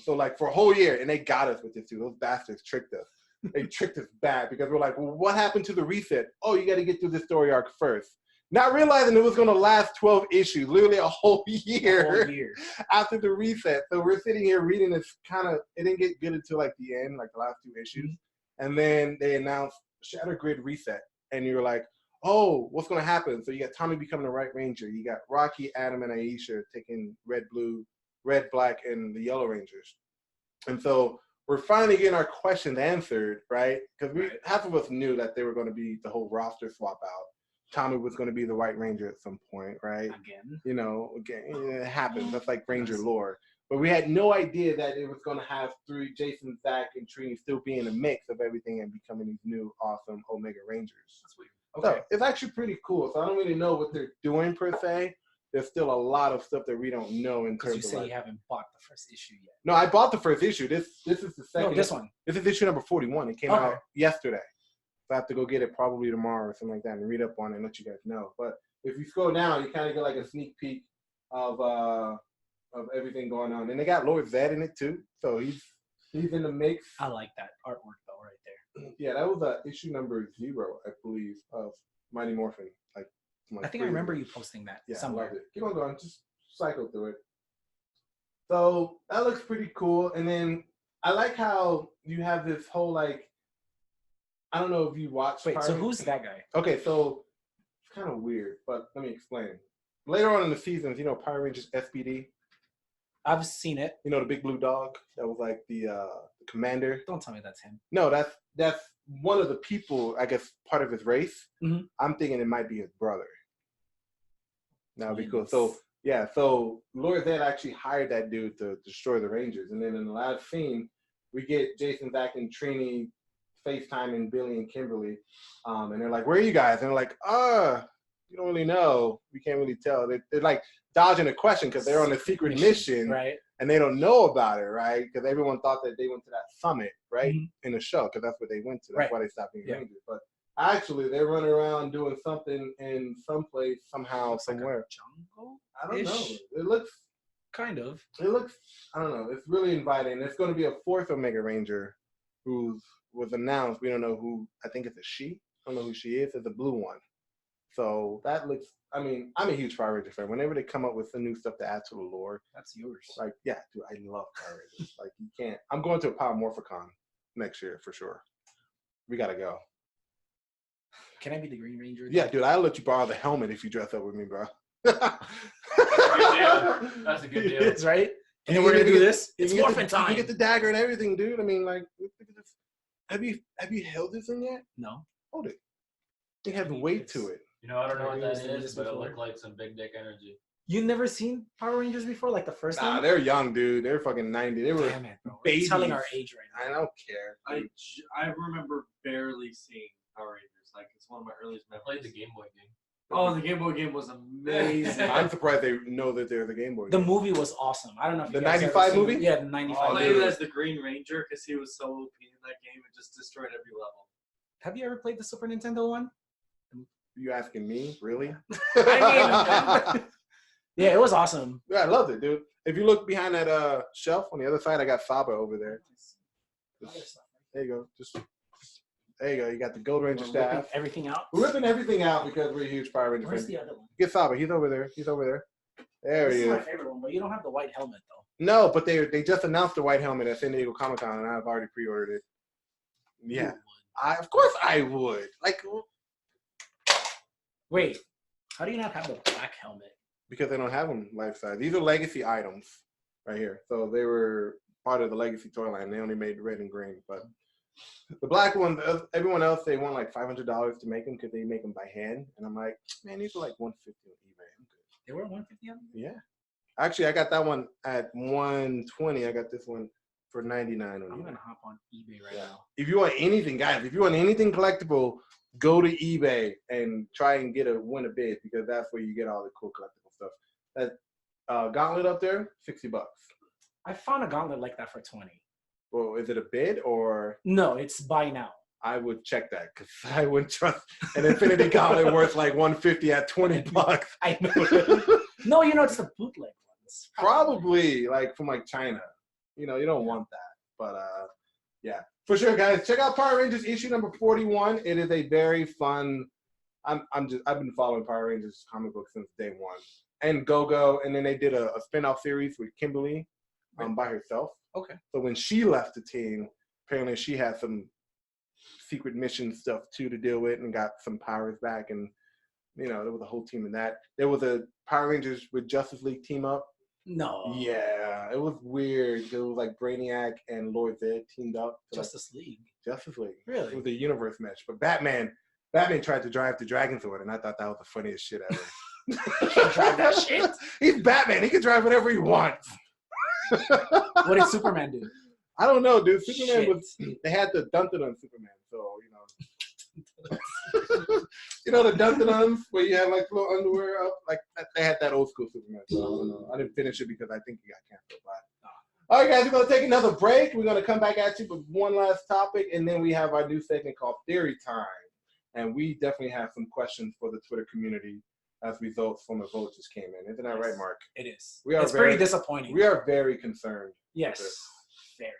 So like for a whole year, and they got us with this too. Those bastards tricked us. They tricked us bad because we're like, well, what happened to the reset? Oh, you got to get through this story arc first. Not realizing it was going to last 12 issues, literally a whole year, A whole year. after the reset. So we're sitting here reading this it didn't get good until like the end, like the last 2 issues. Mm-hmm. And then they announced Shadow Grid reset. And you're like, oh, what's going to happen? So you got Tommy becoming the Right Ranger. You got Rocky, Adam, and Aisha taking red, black, and the Yellow Rangers. And so we're finally getting our questions answered, right? Because half of us knew that they were going to be the whole roster swap out. Tommy was going to be the White Ranger at some point, right? Again. You know, again, it happens. That's like Ranger lore. But we had no idea that it was going to have Jason, Zach, and Trini still be in a mix of everything and becoming these new awesome Omega Rangers. That's weird. Okay. So it's actually pretty cool. So I don't really know what they're doing per se. There's still a lot of stuff that we don't know in Because terms you say of. you haven't bought the first issue yet. No, I bought the first issue. This is the second. No, this one. This is issue number 41. It came out yesterday. So I have to go get it probably tomorrow or something like that and read up on it and let you guys know. But if you scroll down, you kind of get like a sneak peek of everything going on. And they got Lord Zed in it too. So he's in the mix. I like that artwork though, right there. Yeah, that was issue number 0, I believe, of Mighty Morphin. I think I remember you posting that somewhere. I loved it. Keep on going. Just cycle through it. So that looks pretty cool. And then I like how you have this whole like, I don't know if you watch. Wait, so who's that guy? Okay, so it's kind of weird, but let me explain. Later on in the seasons, you know, Power Rangers SPD. I've seen it. You know, the big blue dog that was like the commander. Don't tell me that's him. No, that's one of the people, I guess, part of his race. Mm-hmm. I'm thinking it might be his brother. That would be cool. So yeah, so Lord Zed actually hired that dude to destroy the Rangers, and then in the last scene, we get Jason, Zach, and Trini FaceTiming Billy and Kimberly, and they're like, "Where are you guys?" And they're like, "You don't really know. We can't really tell." They're like dodging a question because they're on a secret mission, right? And they don't know about it, right? Because everyone thought that they went to that summit, right, in the show, because that's what they went to. That's why they stopped being Rangers. But actually, they're running around doing something in some place, somehow, somewhere. Like jungle? I don't know. It looks kind of. It looks. I don't know. It's really inviting. It's going to be a 4th Omega Ranger, who was announced. We don't know who. I think it's a she. I don't know who she is. It's a blue one. So that looks. I mean, I'm a huge Power Ranger fan. Whenever they come up with some new stuff to add to the lore, that's yours. Like, yeah, dude, I love Power Rangers. Like, you can't. I'm going to a Power Morphicon next year for sure. We gotta go. Can I be the Green Ranger? Yeah, dude, I'll let you borrow the helmet if you dress up with me, bro. That's a good deal. It's right. And then we're gonna do this. It's morphin' time. You get the dagger and everything, dude. I mean, like, look at this. Have you held this thing yet? No. Hold it. It has weight to it. You know, I don't know what that Rangers is, but it before. looked like some big dick energy. You never seen Power Rangers before, like the first Nah, one? they're young, dude. They're fucking 90. They were Damn it, bro. babies. It's telling our age right now. I don't care. I remember barely seeing Power Rangers. Like, it's one of my earliest I memories. played the Game Boy game. Oh, the Game Boy game was amazing. I'm surprised they know that they're the Game Boy. The game. movie was awesome. I don't know if The you guys 95 ever seen movie? it. Yeah, the I 95 played movie. it as the Green Ranger because he was so OP in that game. It just destroyed every level. Have you ever played the Super Nintendo one? You asking me? Really? I mean, yeah, it was awesome. Yeah, I loved it, dude. If you look behind that shelf on the other side, I got Saba over there. There you go. There you go. You got the Gold Ranger We're ripping staff. everything out. We're ripping everything out because we're huge Power Ranger Where's fans. the other one? Get Saba. He's over there. There This he is my is. favorite one, but you don't have the white helmet though. No, but they just announced the white helmet at San Diego Comic-Con, and I've already pre-ordered it. Yeah. Of course I would. Like, Wait, how do you not have the black helmet? because they don't have them life size. These are legacy items right here. So they were part of the legacy toy line. They only made red and green, but the black ones, everyone else, they want like $500 to make them because they make them by hand. And I'm like, man, these are like $150 on eBay. I'm good. They were 150 on them? Yeah. Actually, I got that one at 120. I got this one for 99 on I'm eBay. gonna hop on eBay right now. If you want anything, guys, if you want anything collectible, go to eBay and try and win a bid, because that's where you get all the cool collectible stuff. That gauntlet up there, $60. I found a gauntlet like that for 20. Well, is it a bid or? No, it's buy now. I would check that because I wouldn't trust an Infinity Gauntlet worth like 150 at $20. I know. No, it's the bootleg ones. Probably like from like China. You don't want that. But yeah, for sure, guys. Check out Power Rangers issue number 41. It is a very fun. I've been following Power Rangers comic books since day one. And Go-Go, and then they did a spin-off series with Kimberly by herself. Okay. So when she left the team, apparently she had some secret mission stuff too to deal with and got some powers back, and there was a whole team in that. There was a Power Rangers with Justice League team up. No. Yeah, it was weird. It was like Brainiac and Lord Zed teamed up. Justice League. Justice League. Really? It was a universe match. But Batman tried to drive the Dragon Sword, and I thought that was the funniest shit ever. He can't drive that shit. He's Batman. He can drive whatever he wants. What did Superman do? I don't know, dude. Superman Shit. they had the Dun-Dun on Superman, so the Dun-Duns where you have like little underwear up, like they had that old school Superman. So I don't know. I didn't finish it because I think he got canceled. But all right, guys, we're gonna take another break. We're gonna come back at you with one last topic, and then we have our new segment called Theory Time, and we definitely have some questions for the Twitter community as results from a vote just came in. Isn't that right, Mark? It is. We are It's very pretty disappointing. We are very concerned. Yes. Very.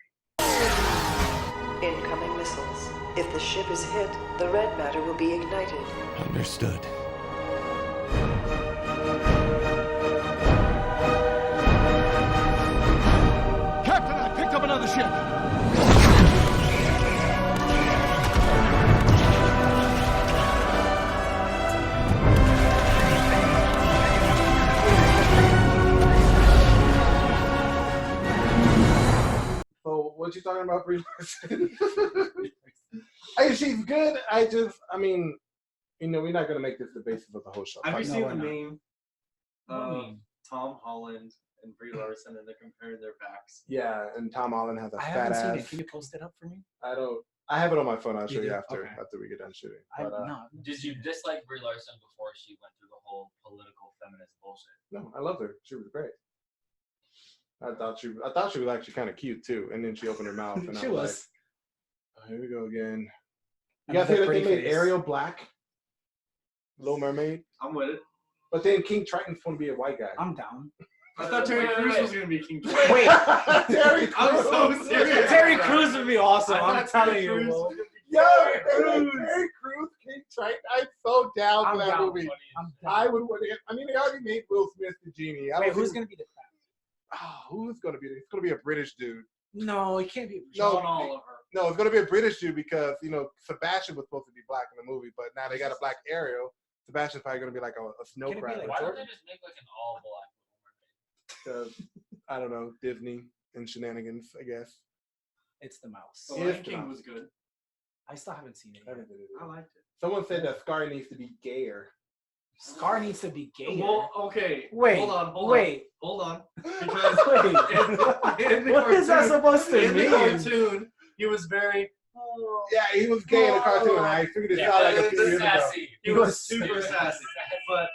Incoming missiles. If the ship is hit, the red matter will be ignited. Understood. Captain, I picked up another ship. So what you talking about, Brie Larson? Hey, she's good. I mean, we're not gonna make this the basis of the whole show. Have you No, seen we're the not. meme? meme? Tom Holland and Brie Larson, and they're comparing their backs. Yeah, and Tom Holland has a I fat haven't seen ass. it. Can you post it up for me? I have it on my phone. I'll You show you do? after Okay. we get done shooting. I But, no. Did you dislike Brie Larson before she went through the whole political feminist bullshit? no, I loved her. She was great. I thought she was actually kind of cute too. And then she opened her mouth, and She I was was. like, oh, "Here we go again." You Another guys hear that they pretty made face. Ariel black, Little Mermaid, I'm with it. but then King Triton's going to be a white guy. I'm down. I thought Terry Wait, Crews wait. was gonna be King. Wait. Terry I'm so Crews. serious. Terry Crews would be awesome. I I'm thought telling Terry you, Crews bro. was gonna be Yo, Terry Terry Crews. Crews, King Triton. I'm so down I'm for that down. movie. I'm I down. would. I mean, they already made Will Smith the genie. Wait, who's gonna be the crab? Who's gonna be? It's gonna be a British dude. No, it can't be. No. John Oliver. No, it's gonna be a British dude because Sebastian was supposed to be black in the movie, but now they got a black Ariel. Sebastian's probably gonna be like a snow Can it be crab. like Why don't they just make like an all black Little Mermaid? Because I don't know, Disney and shenanigans, I guess. It's the mouse. The It is Lion the King mouse. was good. I still haven't seen it. Yet. I liked it. Someone said that Scar needs to be gayer. Scar needs to be gay. Well, okay. Wait. Hold on. Wait. Hold on. Wait. Because in the What is that cartoon- supposed to in the mean? cartoon, he was very. Yeah, he was gay in the cartoon. I figured it out like a few years ago. Sassy. He was super sassy. But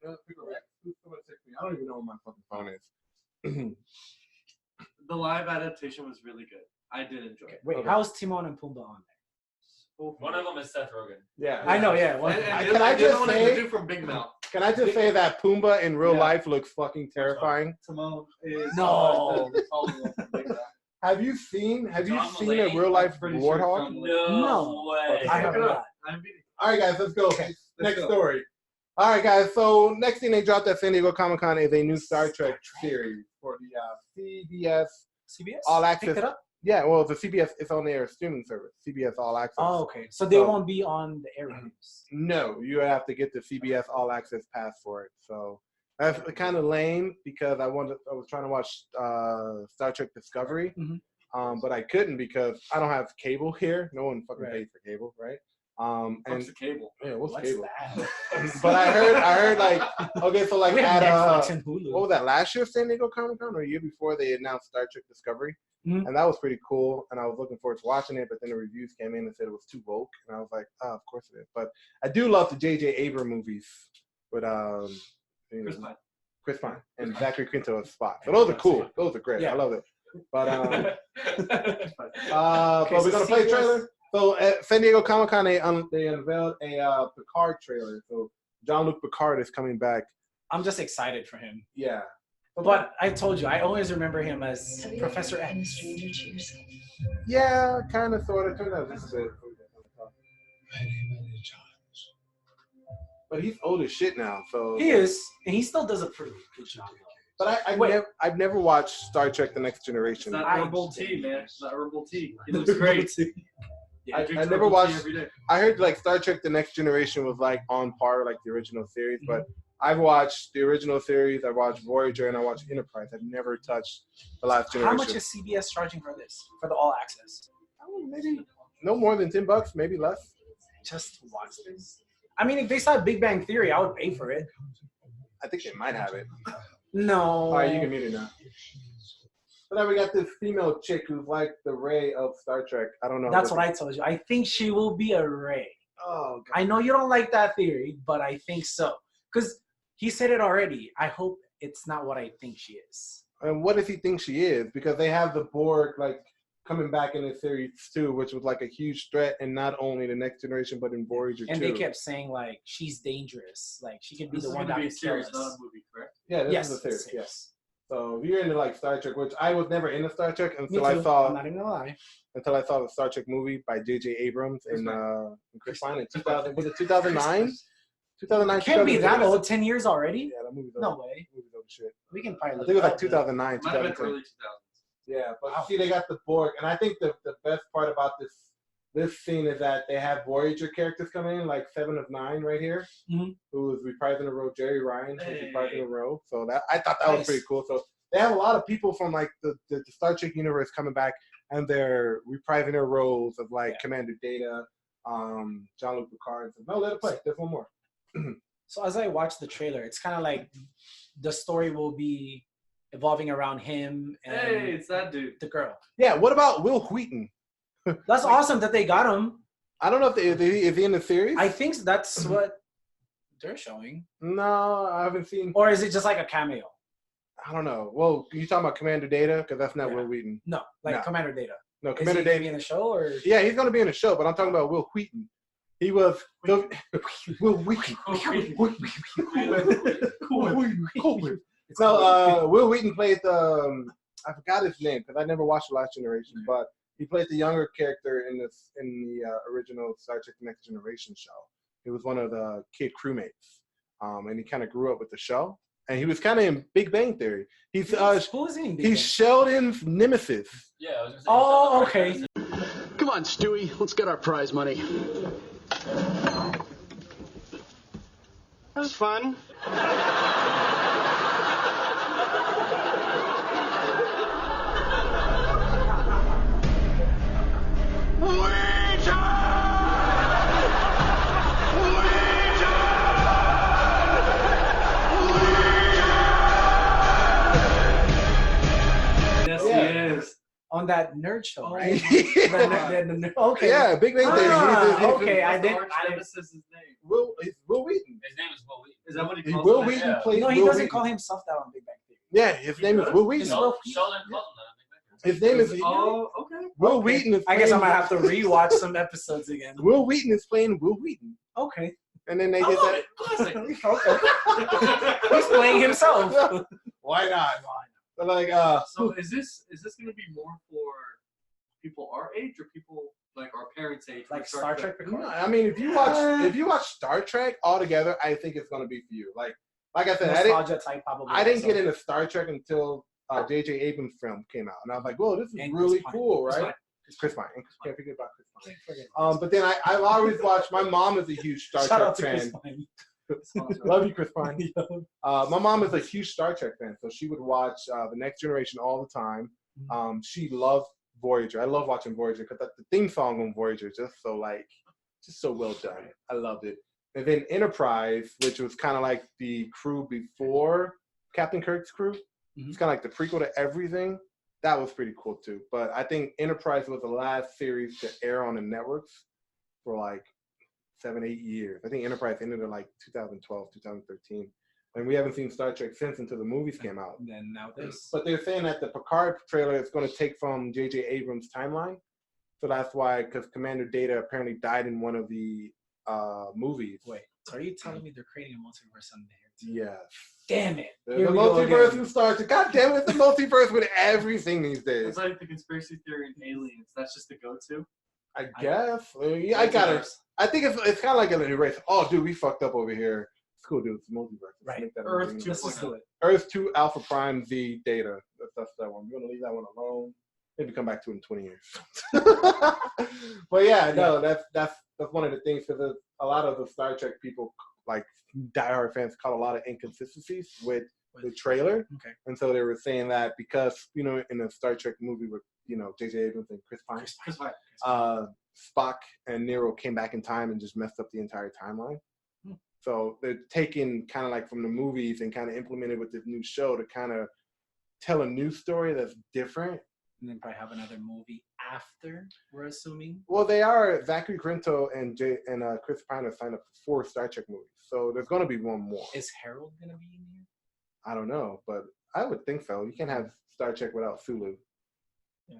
Someone text me. I don't even know where my fucking phone is. the live adaptation was really good. I did enjoy it. Wait, Okay. how's Timon and Pumbaa on there? One of them is Seth Rogen. Yeah. I know, yeah. One, And Can I the other just one is say- the dude from Big Mouth. Can I just say that Pumbaa in real Yeah. life looks fucking terrifying? Timon is No. the taller one from Big Mouth. Have you seen John a Mulaney? real life Pretty sure warthog? John No way. I have Look it not. up. I'm beating. All right, guys, let's go. Let's Next go. story. All right, guys. So next thing they dropped at San Diego Comic-Con is a new Star Trek series for the CBS CBS? All Access. Picked it up? Yeah, well, the CBS is on their streaming service, CBS All Access. Oh, okay. So they So- won't be on the airwaves. No, you have to get the CBS All Access pass for it. So that's kind of lame because I was trying to watch Star Trek Discovery, Mhm. but I couldn't because I don't have cable here. No one fucking Right. pays for cable, right? And What's the cable? yeah, what's What's cable? that? But I heard like okay, so like We have at Netflix and Hulu. what was that last year San Diego Comic-Con or a year before they announced Star Trek Discovery? Mhm. And that was pretty cool, and I was looking forward to watching it, but then the reviews came in and said it was too woke, and I was like, oh, of course it is. But I do love the J.J. Abrams movies with Chris Pine and Zachary Quinto as Spock. So those are cool. Those are great. Yeah. I love it. But Okay, but we're so gonna play a CBS trailer. So at San Diego Comic-Con, they unveiled a Picard trailer. So Jean-Luc Picard is coming back. I'm just excited for him. Yeah. But I told you, I always remember him as Professor X. stranger to yourself. Yeah, kind of, sort of. Turned out just a bit. But he's old as shit now, so. He is, and he still does a pretty good job. But I've never watched Star Trek: The Next It's Generation. that I- herbal tea, man. It's that herbal tea. He looks great. Yeah, I Drinks never herbal tea watched. every day. I heard like Star Trek: The Next Generation was like on par with like the original series, but I've watched the original series. I watched Voyager and I watched Enterprise. I've never touched the last generation. How much is CBS charging for this? For the all access? Maybe no more than $10, maybe less. Just to watch this? I mean, if they saw Big Bang Theory, I would pay for it. I think they might have it. No. All right, you can mute it now. So now we got this female chick who's like the Rey of Star Trek. I don't know. That's what I told you. I think she will be a Rey. Oh, God. I know you don't like that theory, but I think so. Because he said it already. I hope it's not what I think she is. And what does he think she is? Because they have the Borg like coming back in the series too, which was like a huge threat, and not only the Next Generation, but in Voyager And too. they kept saying like she's dangerous. Like she could be This the is one going to that be a could kill series, not us. a movie, correct? Yeah, this Yes, is a series. it's Yes. So if you're into like Star Trek, which I was never into Star Trek Me until I too. saw I'm not even gonna lie. the Star Trek movie by J.J. Abrams and Chris Pine in 2000. Was it 2009? 2009. Can't be that 2010. old. 10 years already? Yeah, that movie's No old. way. Movie's old shit. We can I probably. think it was like look it up, 2009, Might have been 2010. early 2000s. Yeah, but Wow. see, they got the Borg, and I think the best part about this scene is that they have Voyager characters coming in, like 7 of 9 right here, Mhm. who is reprising a role, Jerry Ryan, who's Hey. reprising a role. So that I thought that was Nice. pretty cool. So they have a lot of people from like the Star Trek universe coming back, and they're reprising their roles of like Yeah. Commander Data, Jean-Luc Picard. So, no, let it play. There's one more. So as I watch the trailer, it's kind of like the story will be evolving around him and Hey, it's that dude. the girl. Yeah. What about Will Wheaton? That's awesome that they got him. I don't know if is he in the series. I think that's what they're showing. No, I haven't seen. Or is it just like a cameo? I don't know. Well, you talking about Commander Data? Because that's not Yeah. Will Wheaton. No, like No. Commander Data. No, Is Commander he gonna Data. be in the show or? Yeah, he's gonna be in the show, but I'm talking about Will Wheaton. He was Will Wheaton. So Will Wheaton played the I forgot his name because I never watched The Last Generation, but he played the younger character in the original Star Trek Next Generation show. He was one of the kid crewmates, and he kind of grew up with the show. And he was kind of in Big Bang Theory. He's Who is he in Big he's Bang? Sheldon's nemesis. Yeah, I was gonna say. Oh, okay. Come on, Stewie. Let's get our prize money. That was fun. Yes, Yeah. he is. On that nerd show, Oh, right? yeah. Okay. Yeah, Big Bang Theory. Okay, I What's the didn't- arch I didn't- nemesis' name? Will Wheaton. His name is Will Wheaton. Is that what he He- calls Will him? Wheaton Yeah. plays. No, he Will doesn't Wheaton. call himself that on Big Bang Theory. Yeah, his name is does? Will Wheaton. Sheldon calls him that. His name is Oh, okay. Will Okay. Wheaton. Is I guess I playing- might have to rewatch some episodes again. Will Wheaton is playing Will Wheaton, Okay. and then they I did love that. it. Classic. He's playing himself. Why not? But like, So is this going to be more for people our age or people like our parents' age? Like Star Trek no, Picard. I mean, if you watch Star Trek altogether, I think it's gonna be for you. Like I said, Nostalgia type probably. I didn't get also. into Star Trek until J.J. Abrams' film came out, and I was like, "Whoa, this is And really Chris Pine. cool, Chris right?" Pine. It's Chris Pine. Can't forget about Chris Pine. Forget. But then I've always watched. My mom is a huge Star Shout Trek out to fan. Chris Pine. Love you, Chris Pine. My mom is a huge Star Trek fan, so she would watch The Next Generation all the time. She loved Voyager. I love watching Voyager because the theme song on Voyager is just so like just so well done. I loved it. And then Enterprise, which was kind of like the crew before Captain Kirk's crew. It's kind of like the prequel to everything. That was pretty cool too. But I think Enterprise was the last series to air on the networks for like 7-8 years. I think Enterprise ended in like 2012, 2013. And we haven't seen Star Trek since until the movies came out. And then now this. But they're saying that the Picard trailer is going to take from J.J. Abrams' timeline. So that's why, because Commander Data apparently died in one of the movies. Wait, so are you telling me they're creating a multiverse on there? Yes. Damn it. There's Here a we go multiverse again. in Star Trek. God damn it, it's a multiverse with everything these days. It's like the conspiracy theory in Aliens. That's just the go-to. I guess. I got it. I think it's kind of like an erase. Oh, dude, we fucked up over here. It's cool, dude. It's a multiverse. Let's Right. make that Earth a thing. 2.0. Earth 2 Alpha Prime Z Data. That's that one. We're going to leave that one alone. Maybe come back to it in 20 years. But yeah, no, that's one of the things, because a lot of the Star Trek people, like diehard fans, caught a lot of inconsistencies with the trailer. Okay. And so they were saying that because, you know, in a Star Trek movie with, you know, J.J. Abrams and Chris Pine, Spock and Nero came back in time and just messed up the entire timeline. So they're taking kind of like from the movies and kind of implemented with this new show to kind of tell a new story that's different. And then probably have another movie after, we're assuming. Well, they are. Zachary Quinto and Chris Pine have signed up for 4 Star Trek movies. So there's going to be one more. Is Harold going to be in here? I don't know, but I would think so. You can't have Star Trek without Sulu. Yeah.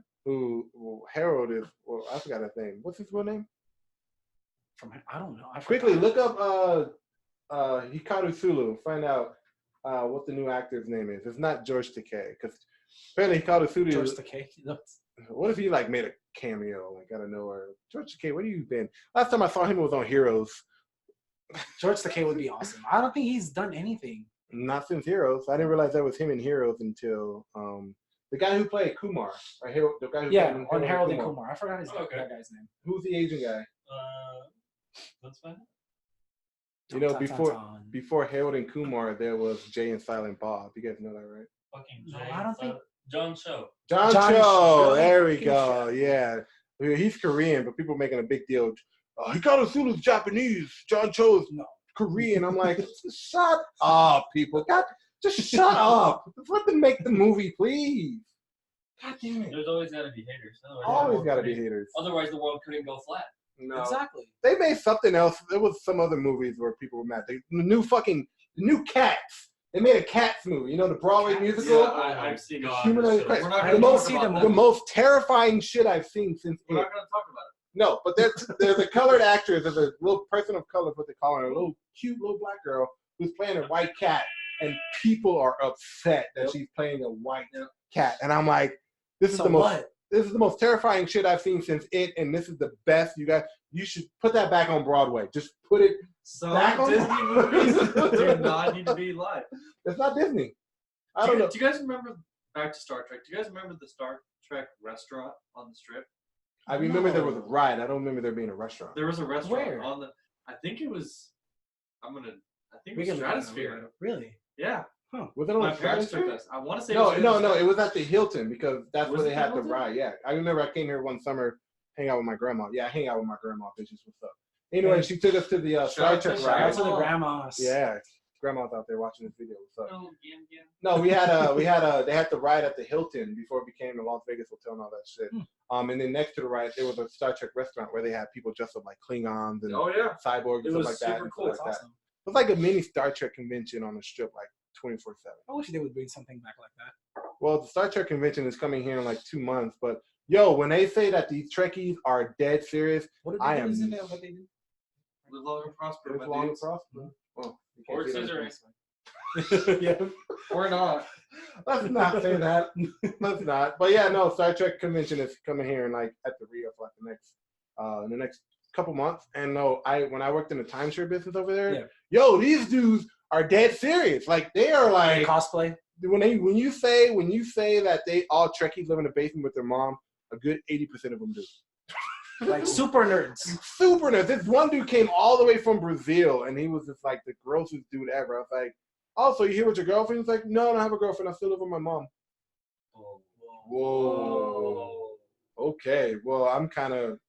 Harold is, well, I forgot his name. What's his real name? I don't know. Quickly, look up Hikaru Sulu. Find out what the new actor's name is. It's not George Takei, because apparently Hikaru Sulu. George Takei. What if he like made a cameo like out of nowhere? George Takei, where have you been? Last time I saw him was on Heroes. George Takei would be awesome. I don't think he's done anything. Not since Heroes. I didn't realize that was him in Heroes until the guy who played Kumar. Or the guy who on Harold and Kumar. I forgot that guy's name. Who's the Asian guy? Let's find out. You know, before Harold and Kumar, there was Jay and Silent Bob. You guys know that, right? Fucking No, Jay, I don't think. John Cho. John Cho. Cho. There we go. Yeah. He's Korean, but people making a big deal. Hikaru Sulu's Japanese. John Cho is Korean. I'm like, shut up, people. God, just shut up. Let them make the movie, please. God damn it. There's always got to be haters. Always got to be haters. Otherwise, the world couldn't go flat. No. Exactly. They made something else. There was some other movies where people were mad. The new Cats. They made a Cats movie. You know, the Broadway musical? Yeah, I've seen it. Humanoid Cats. We're not The going to most, talk about the that. most terrifying shit I've seen since We're it. not going to talk about it. No, but there's a colored actress, there's a little person of color, what they call her, a little cute little black girl who's playing a white cat, and people are upset that she's playing a white cat. And I'm like, this is the most terrifying shit I've seen since it, and this is the best. You should put that back on Broadway. Just put it back on Disney movies do not need to be live. It's not Disney. I don't know. Do you guys remember, back to Star Trek, do you guys remember the Star Trek restaurant on the Strip? I remember there was a ride. I don't remember there being a restaurant. There was a restaurant Where? on the, I think it was We can Stratosphere. Really? Yeah. Huh. Was it on My the parents took Stratosphere? us. I want to say No, it was at the Hilton, because that's Was where it they the had the Hilton? ride. Yeah, I remember I came here one summer, hang out with my grandma. Yeah, I hang out with my grandma. Bitches, what's up? Anyway, she took us to the Star Trek Shout out ride. to the grandmas. Yeah, grandma's out there watching this video. What's up? Oh, again. No, they had the ride at the Hilton before it became the Las Vegas Hotel and all that shit. And then next to the ride, there was a Star Trek restaurant where they had people dressed up like Klingons and cyborgs and It stuff was like that. super and cool. stuff It's like that. awesome. It was like a mini Star Trek convention on the strip, like 24/7. I wish they would bring something back like that. Well, the Star Trek convention is coming here in like 2 months, but yo, when they say that these Trekkies are dead serious, What did I they am. do? Isn't that what they do? Live long and prosper, Live my long and dudes. prosper. Well, you can't Or say that scissoring. yeah. Or not. Let's not say that. Let's not. But yeah, no, Star Trek convention is coming here in like at the Rio for like the next couple months. And no, when I worked in the timeshare business over there, yo, these dudes are dead serious. Like they are like cosplay. When you say that they all Trekkies live in a basement with their mom, a good 80% of them do. Like super nerds. Super nerds. This one dude came all the way from Brazil, and he was just like the grossest dude ever. I was like, "Oh, so you here with your girlfriend?" He's like, "No, I don't have a girlfriend. I still live with my mom." Whoa. Okay. Well, I'm kind of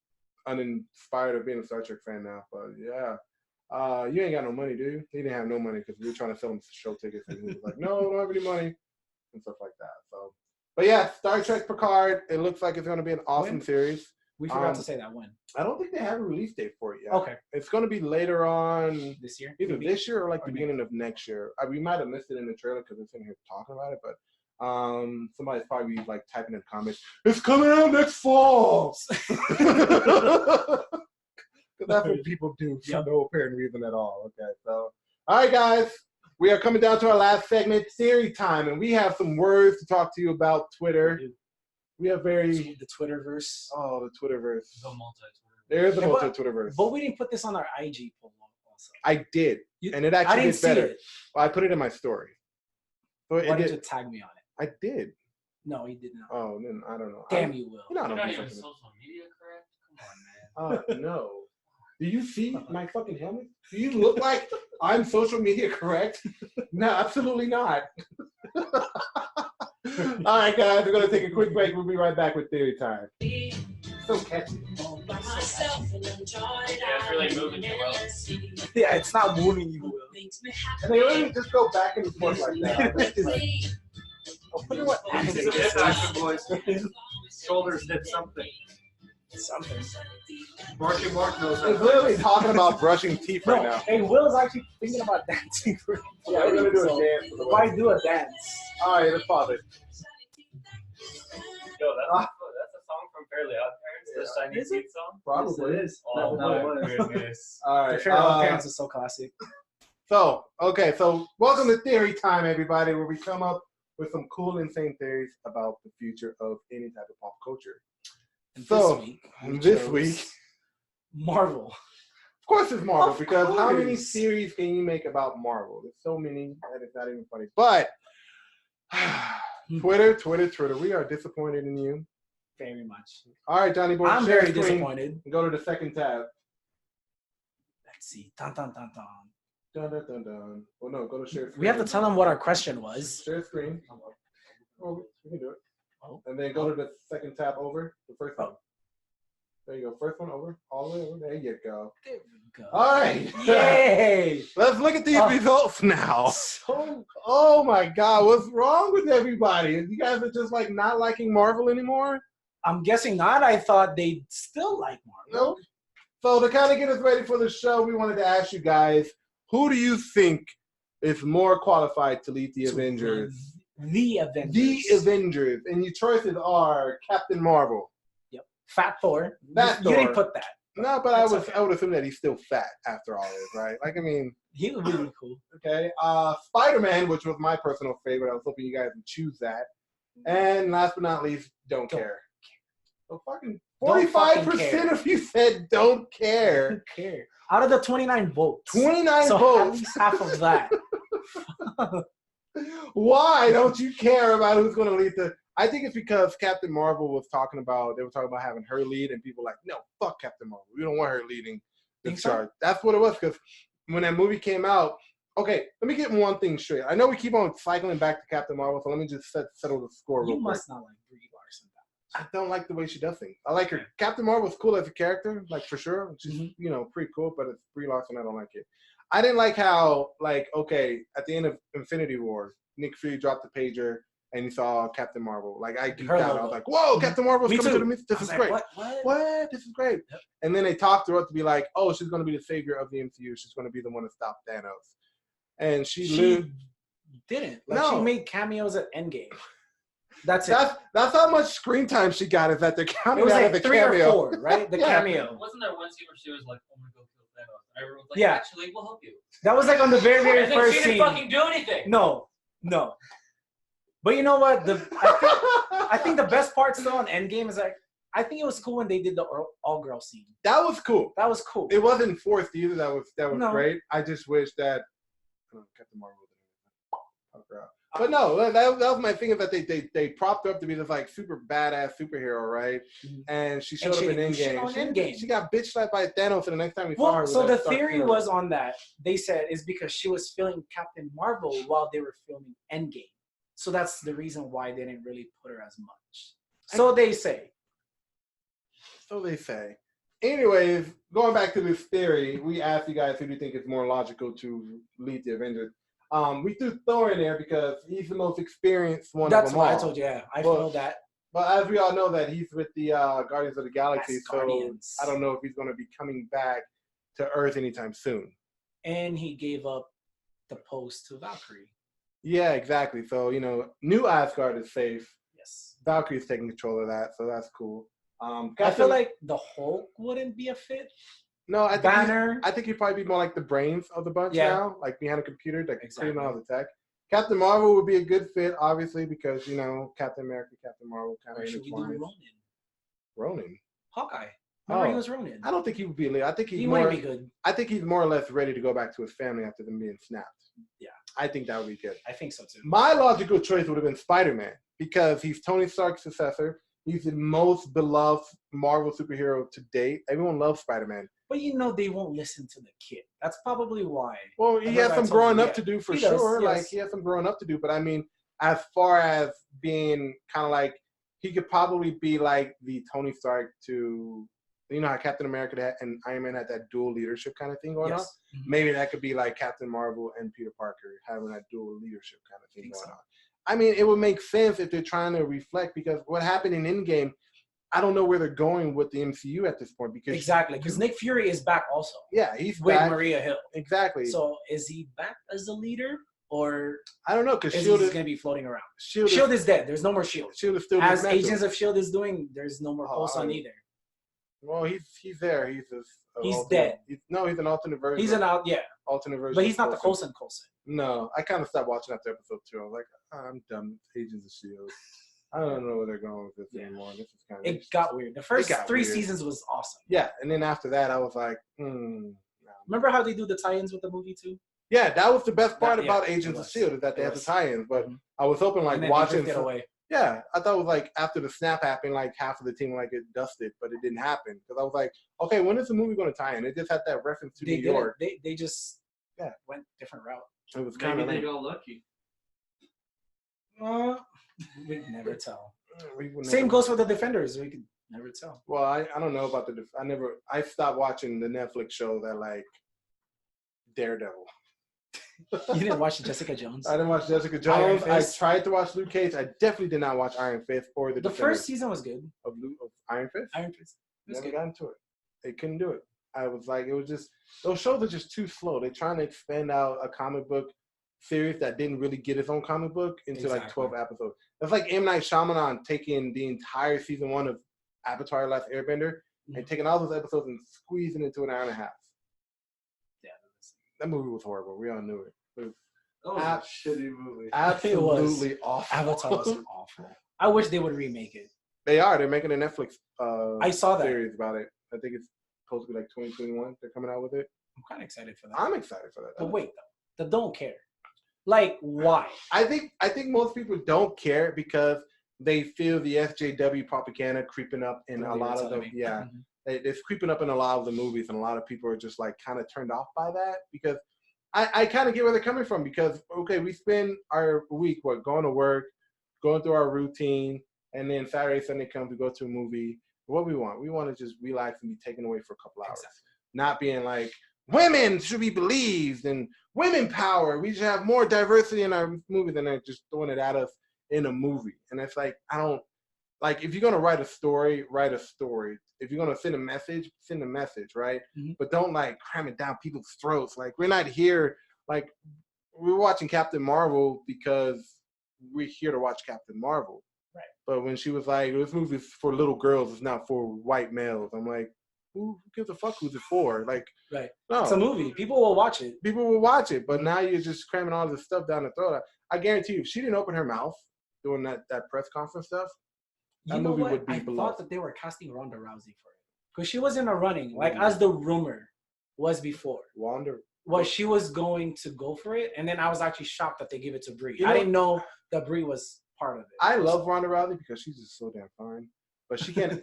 uninspired of being a Star Trek fan now. But yeah, you ain't got no money, dude. He didn't have no money because we were trying to sell him show tickets, and he was like, "No, I don't have any money," and stuff like that. So, but yeah, Star Trek Picard. It looks like it's going to be an awesome series. We forgot to say that when. I don't think they have a release date for it yet. Okay. It's going to be later on This year? either Maybe? this year or like the beginning of next year. We might have missed it in the trailer because it's in here talking about it, but somebody's probably like typing in the comments, "It's coming out next fall." Because that's what people do for no apparent reason at all. Okay, so all right, guys, we are coming down to our last segment, theory time, and we have some words to talk to you about Twitter. We have The Twitterverse. the Twitterverse. The multi-Twitter. There's the Yeah, multi-Twitterverse. But we didn't put this on our IG poll also. I did, and it I actually didn't did see better. it. Well, I put it in my story. So Why did you tag me on it? I did. No, he did not. Oh, then I don't know. Damn you, Will. You know, I You're don't not do even something. social media correct? Come on, man. No. Do you see my fucking helmet? Do you look like I'm social media correct? No, absolutely not. All right, guys, we're going to take a quick break. We'll be right back with Theory Time. So catchy. Yeah, it's really moving you, Will. Yeah, it's not moving you, Will. And they really just go back and forth like that. I wonder what It's a bit action, boys. Shoulders hit something. Something. Mark knows It's literally talking about brushing teeth right now. Hey, Will is actually thinking about dancing. Yeah, we're going to do a dance. For the Why do a dance? All right, let's pause it. Yo, that's a song from Fairly Odd Parents, the Shiny Is it? Teeth song. Probably. It is. Oh, No, my goodness. All right. The Fairly Odd Parents is so classic. So welcome to Theory Time, everybody, where we come up with some cool, insane theories about the future of any type of pop culture. And So, this chose week, Marvel. of course it's Marvel, Of because how many course. series can you make about Marvel? There's so many that it's not even funny. But, Twitter, we are disappointed in you. Very much. All right, Johnny Boy, I'm share very screen disappointed. and go to the second tab. Let's see. Dun, dun, dun, dun. Dun, dun, dun, dun. Well, no, go to share screen. We have to tell them what our question was. Share screen. Oh, we can do it. Oh. And then go to the second tab over, the first one. There you go. First one over. All the way over. There you go. There we go. All right. Yay! Let's look at these results now. So Oh my God. What's wrong with everybody? You guys are just like not liking Marvel anymore? I'm guessing not. I thought they still like Marvel. Nope. So to kind of get us ready for the show, we wanted to ask you guys, who do you think is more qualified to lead the Avengers? The Avengers. The Avengers. And your choices are Captain Marvel. Yep. Fat Thor. Fat You didn't Thor. put that. No, but That's I okay. would assume that he's still fat after all this, right? Like, I mean, He would be really cool. okay. Spider-Man, which was my personal favorite. I was hoping you guys would choose that. And last but not least, don't care. So fucking Don't fucking 45% care. of you said don't care. Who cares? Out of the 29 votes. 29 so at votes. least half of that. Why don't you care about who's going to lead the? I think it's because Captain Marvel was talking about. They were talking about having her lead, and people were like, no, fuck Captain Marvel. We don't want her leading the Think so? charge. That's what it was. Because when that movie came out, okay, let me get one thing straight. I know we keep on cycling back to Captain Marvel, so let me just settle the score real You quick. must not like Brie Larson. I don't like the way she does things. I like her. Captain Marvel's cool as a character, like for sure. She's pretty cool, but it's Brie Larson. I don't like it. I didn't like how, like, okay, at the end of Infinity War, Nick Fury dropped the pager and you saw Captain Marvel. Like, I geeked Her out. I logo. was like, whoa, Captain Marvel's Me coming too. to the movie. This I was is like, great. What? This is great. Yep. And then they talked her up to be like, oh, she's going to be the savior of the MCU. She's going to be the one to stop Thanos. And she didn't. Like, No. she made cameos at Endgame. That's it. That's how much screen time she got, is that they're It counting was out like of the 3 cameo. or 4, right? The Yeah. cameo. Wasn't there one scene where she was like, "Oh my God, kill Thanos"? And everyone was like, Yeah. "Actually, we'll help you." That was like on the very, very And then first she scene. didn't fucking do anything. No. But you know what? I think the best part still on Endgame is like, I think it was cool when they did the all-girl scene. That was cool. That was cool. It wasn't forced either. That was No. great. I just wish that Captain Marvel. But no, that was my thing, is that they propped her up to be this like super badass superhero, right? And she showed up in Endgame. She got bitch slapped by Thanos, and the next time we saw her. Well, so was the at Stark theory funeral. was on that, they said, is because she was filming Captain Marvel while they were filming Endgame. So that's the reason why they didn't really put her as much. So they say. So they say. Anyways, going back to this theory, we asked you guys who do you think is more logical to lead the Avengers. We threw Thor in there because he's the most experienced one That's of them what all. I told you. Yeah, I Well, know that. But as we all know that he's with the Guardians of the Galaxy, so Guardians. I don't know if he's going to be coming back to Earth anytime soon. And he gave up the post to Valkyrie. Yeah, exactly. So, new Asgard is safe. Yes. Valkyrie's taking control of that, so that's cool. I feel like the Hulk wouldn't be a fit. No, I think Banner. I think he'd probably be more like the brains of the bunch now, like behind a computer that can create all the tech. Captain Marvel would be a good fit, obviously, because Captain America, Captain Marvel kind of intertwined. Ronin. Hawkeye. Remember he was Ronin. I don't think he would be a leader. I think he might be good. I think he's more or less ready to go back to his family after them being snapped. Yeah. I think that would be good. I think so too. My logical choice would have been Spider-Man because he's Tony Stark's successor. He's the most beloved Marvel superhero to date. Everyone loves Spider-Man. But they won't listen to the kid. That's probably why. Well, he has some growing up to do for sure. Like he has some growing up to do. But I mean, as far as being kind of like, he could probably be like the Tony Stark to, how Captain America and Iron Man had that dual leadership kind of thing going on. Mm-hmm. Maybe that could be like Captain Marvel and Peter Parker having that dual leadership kind of thing going on. I mean, it would make sense if they're trying to reflect, because what happened in Endgame, I don't know where they're going with the MCU at this point. Because Nick Fury is back also. Yeah, he's with back. Maria Hill. Exactly. So is he back as a leader, or I don't know, because Shield is going to be floating around? Shield is dead. There's no more Shield. Shield is still as Agents of Shield is doing. There's no more Coulson either. Well, he's there. He's dead. He's an alternate version. He's alternate version. But he's not the Coulson. No, I kind of stopped watching after episode 2. I was like, I'm done with Agents of Shield. I don't know where they're going with this anymore. This is kind of it got weird. The first 3 seasons was awesome. Yeah, and then after that, I was like, Remember how they do the tie-ins with the movie too? Yeah, that was the best part about Agents of Shield, is that they had the tie-ins. But I was hoping watching. Yeah, I thought it was after the snap happened, half of the team get dusted, but it didn't happen, because I was like, okay, when is the movie going to tie in? It just had that reference to New York. They just went different route. It was kind of. Maybe they got lucky. We can never tell. Same goes for the Defenders. We can never tell. Well, I don't know about I stopped watching the Netflix show that Daredevil. You didn't watch Jessica Jones? I didn't watch Jessica Jones. I tried to watch Luke Cage. I definitely did not watch Iron Fist or the first season was good. Of Iron Fist? Iron Fist. Never got into it. They couldn't do it. I was like, it was just, those shows are just too slow. They're trying to expand out a comic book series that didn't really get its own comic book into 12 episodes. That's like M. Night Shyamalan taking the entire season 1 of Avatar: Last Airbender and taking all those episodes and squeezing it into an hour and a half. Yeah, that movie was horrible. We all knew it. It was a shitty movie. Absolutely awful. Avatar was awful. I wish they would remake it. They are. They're making a Netflix I saw that series about it. I think it's supposed to be 2021. They're coming out with it. I'm kind of excited for that. I'm excited for that. But wait, though. They don't care. Why? I think most people don't care because they feel the SJW propaganda creeping up in a lot of them. Yeah. Mm-hmm. It's creeping up in a lot of the movies, and a lot of people are just kind of turned off by that, because I kind of get where they're coming from, because, okay, we spend our week, going to work, going through our routine, and then Saturday, Sunday comes, we go to a movie. What we want to just relax and be taken away for a couple hours. Exactly. Not being like, women should be believed and women power. We should have more diversity in our movie than they're just throwing it at us in a movie. And it's I don't, if you're going to write a story, write a story. If you're going to send a message, right? Mm-hmm. But don't cram it down people's throats. We're not here, we're watching Captain Marvel because we're here to watch Captain Marvel. Right. But when she was like, this movie's for little girls, it's not for white males. I'm like, who gives a fuck who's it for? Right. No. It's a movie. People will watch it. But now you're just cramming all this stuff down the throat. I guarantee you, if she didn't open her mouth doing that press conference stuff, that movie would be beloved. I thought that they were casting Ronda Rousey for it, because she was in a running, as the rumor was before. She was going to go for it, and then I was actually shocked that they gave it to Brie. I didn't know that Brie was part of it. I love Ronda Rousey because she's just so damn fine. But she can't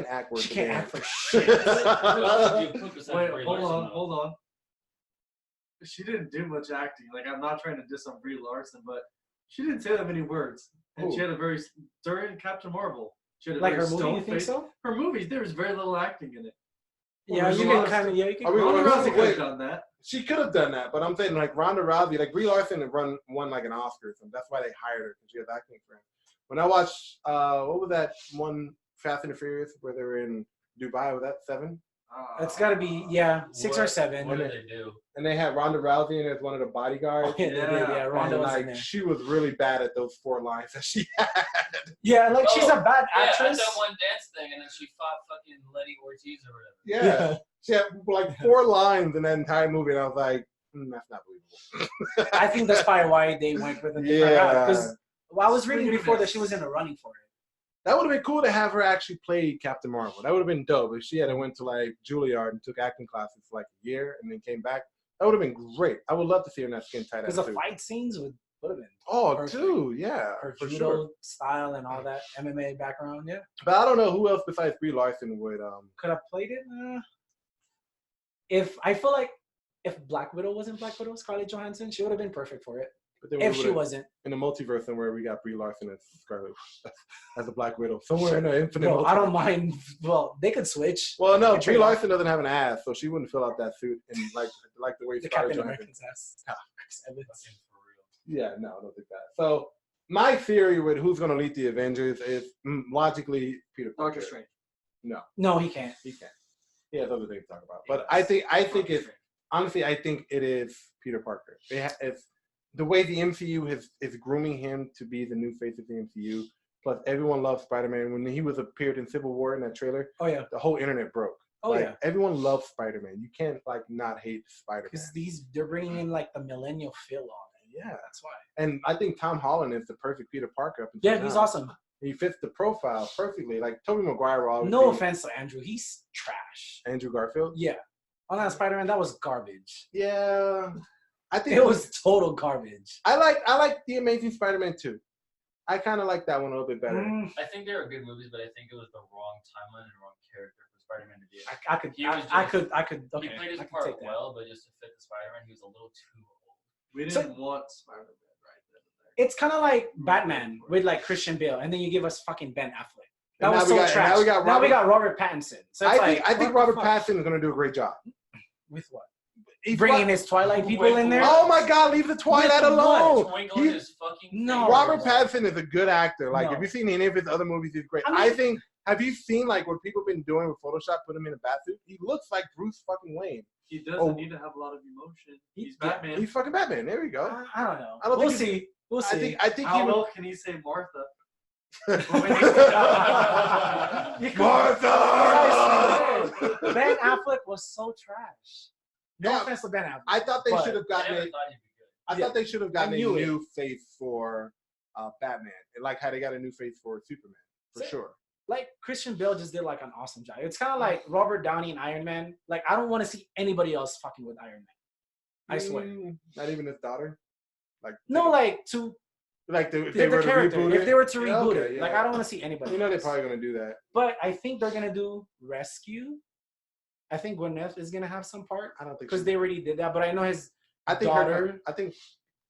act worth. She can't act for shit. Wait, hold on. She didn't do much acting. I'm not trying to diss on Brie Larson, but she didn't say that many words. And she had during Captain Marvel, she had a very her movie, stone you think face. so? Her movies, there was very little acting in it. Yeah, you can kind of. Yeah, you can. Are we Ronda gonna Rousey could wait? have done that. She could have done that, but I'm saying like Ronda Rousey, like Brie Larson had won like an Oscar or something. That's why they hired her because she has acting experience. When I watched, what was that one Fast and the Furious where they were in Dubai? Was that 7? It's got to be 6 or 7. What did they do? And they had Ronda Rousey in as one of the bodyguards. Oh, yeah, they did. Yeah, Ronda and was like in there. she was really bad at those 4 lines that she had. Yeah, like she's a bad Yeah, actress. at that one dance thing, and then she fought fucking Letty Ortiz or whatever. Yeah. She had like 4 lines in that entire movie, and I was like, that's not believable. I think that's probably why they went with a different route. Because I was reading before that she was in the running for it. That would have been cool to have her actually play Captain Marvel. That would have been dope if she had went to like Juilliard and took acting classes for like a year and then came back. That would have been great. I would love to see her in that skin tight. Because the fight scenes would have been. Oh, perfect. dude, yeah, Her for judo sure. style and all that MMA background, yeah. But I don't know who else besides Brie Larson would. Could have played it. If I feel like if Black Widow wasn't Black Widow, Scarlett Johansson, she would have been perfect for it. But then If she wasn't. in the multiverse, somewhere we got Brie Larson as Scarlett as a Black Widow. Somewhere in the infinite. Bro, multiverse. I don't mind. Well, they could switch. Well, no, They Brie could Larson doesn't have an ass, so she wouldn't fill out that suit and like the way the Scarlett Captain Johansson. American's ass. Chris Evans. Yeah, no, I don't think that. So my theory with who's going to lead the Avengers is logically Peter Parker. Doctor Strange. No, he can't. He can't. He has other things to talk about. But I think it's honestly I think it is Peter Parker. It's the way the MCU is grooming him to be the new face of the MCU. Plus, everyone loves Spider-Man. When he appeared in Civil War in that trailer, Oh yeah. the whole internet broke. Oh Like, yeah. everyone loves Spider-Man. You can't like not hate Spider-Man. Because they're bringing in like the millennial feel on it. Yeah, That's why. and I think Tom Holland is the perfect Peter Parker. Up until Yeah, he's now. awesome. He fits the profile perfectly. Like Tobey Maguire will always No be offense to Andrew, he's trash. Andrew Garfield. Yeah. On that Spider-Man, that was garbage. Yeah, I think It was total garbage. I like the Amazing Spider-Man 2. I kind of like that one a little bit better. I think they were good movies, but I think it was the wrong timeline and wrong character for Spider-Man to be in. I could. He Okay, played his I could part take that. well, but just to fit the Spider-Man, he was a little too old. We didn't want Spider-Man right then and there. It's kind of like Batman with like Christian Bale, and then you give us fucking Ben Affleck. That And was now so we got- trash. now we got Now we got Robert Pattinson. So it's I think what Robert the fuck? Pattinson is going to do a great job. With what? He's Bringing what- his Twilight people Wait, in there. Oh my God! Leave the Twilight With alone. Twinkle in He- his fucking No. face. Robert Pattinson is a good actor. Like, No. if you've seen any of his other movies, he's great. I mean- I think. Have you seen like what people been doing with Photoshop? Put him in a batsuit. He looks like Bruce fucking Wayne. He doesn't Oh. need to have a lot of emotion. He's Yeah, Batman. He's fucking Batman. There you go. I don't know. I don't We'll think see. We'll see. I think he How would. well can he say Martha? Martha! Ben Affleck was so trash. No Yeah. offense to Ben Affleck. I thought they But should have I gotten never it. thought he'd be good. I thought they should have gotten I a knew it. new face for Batman, like how they got a new face for Superman, for So- sure. Like Christian Bale just did like an awesome job. It's kind of like Robert Downey and Iron Man. Like I don't want to see anybody else fucking with Iron Man. I swear. Not even his daughter. Like No, like to like if the they were to character. reboot If it. they were to Yeah, reboot okay, it, like yeah. I don't want to see anybody. You know they're else. probably gonna do that. But I think they're gonna do Rescue. I think Gwyneth is gonna have some part I don't think because they already did that. But I know his I think daughter. I think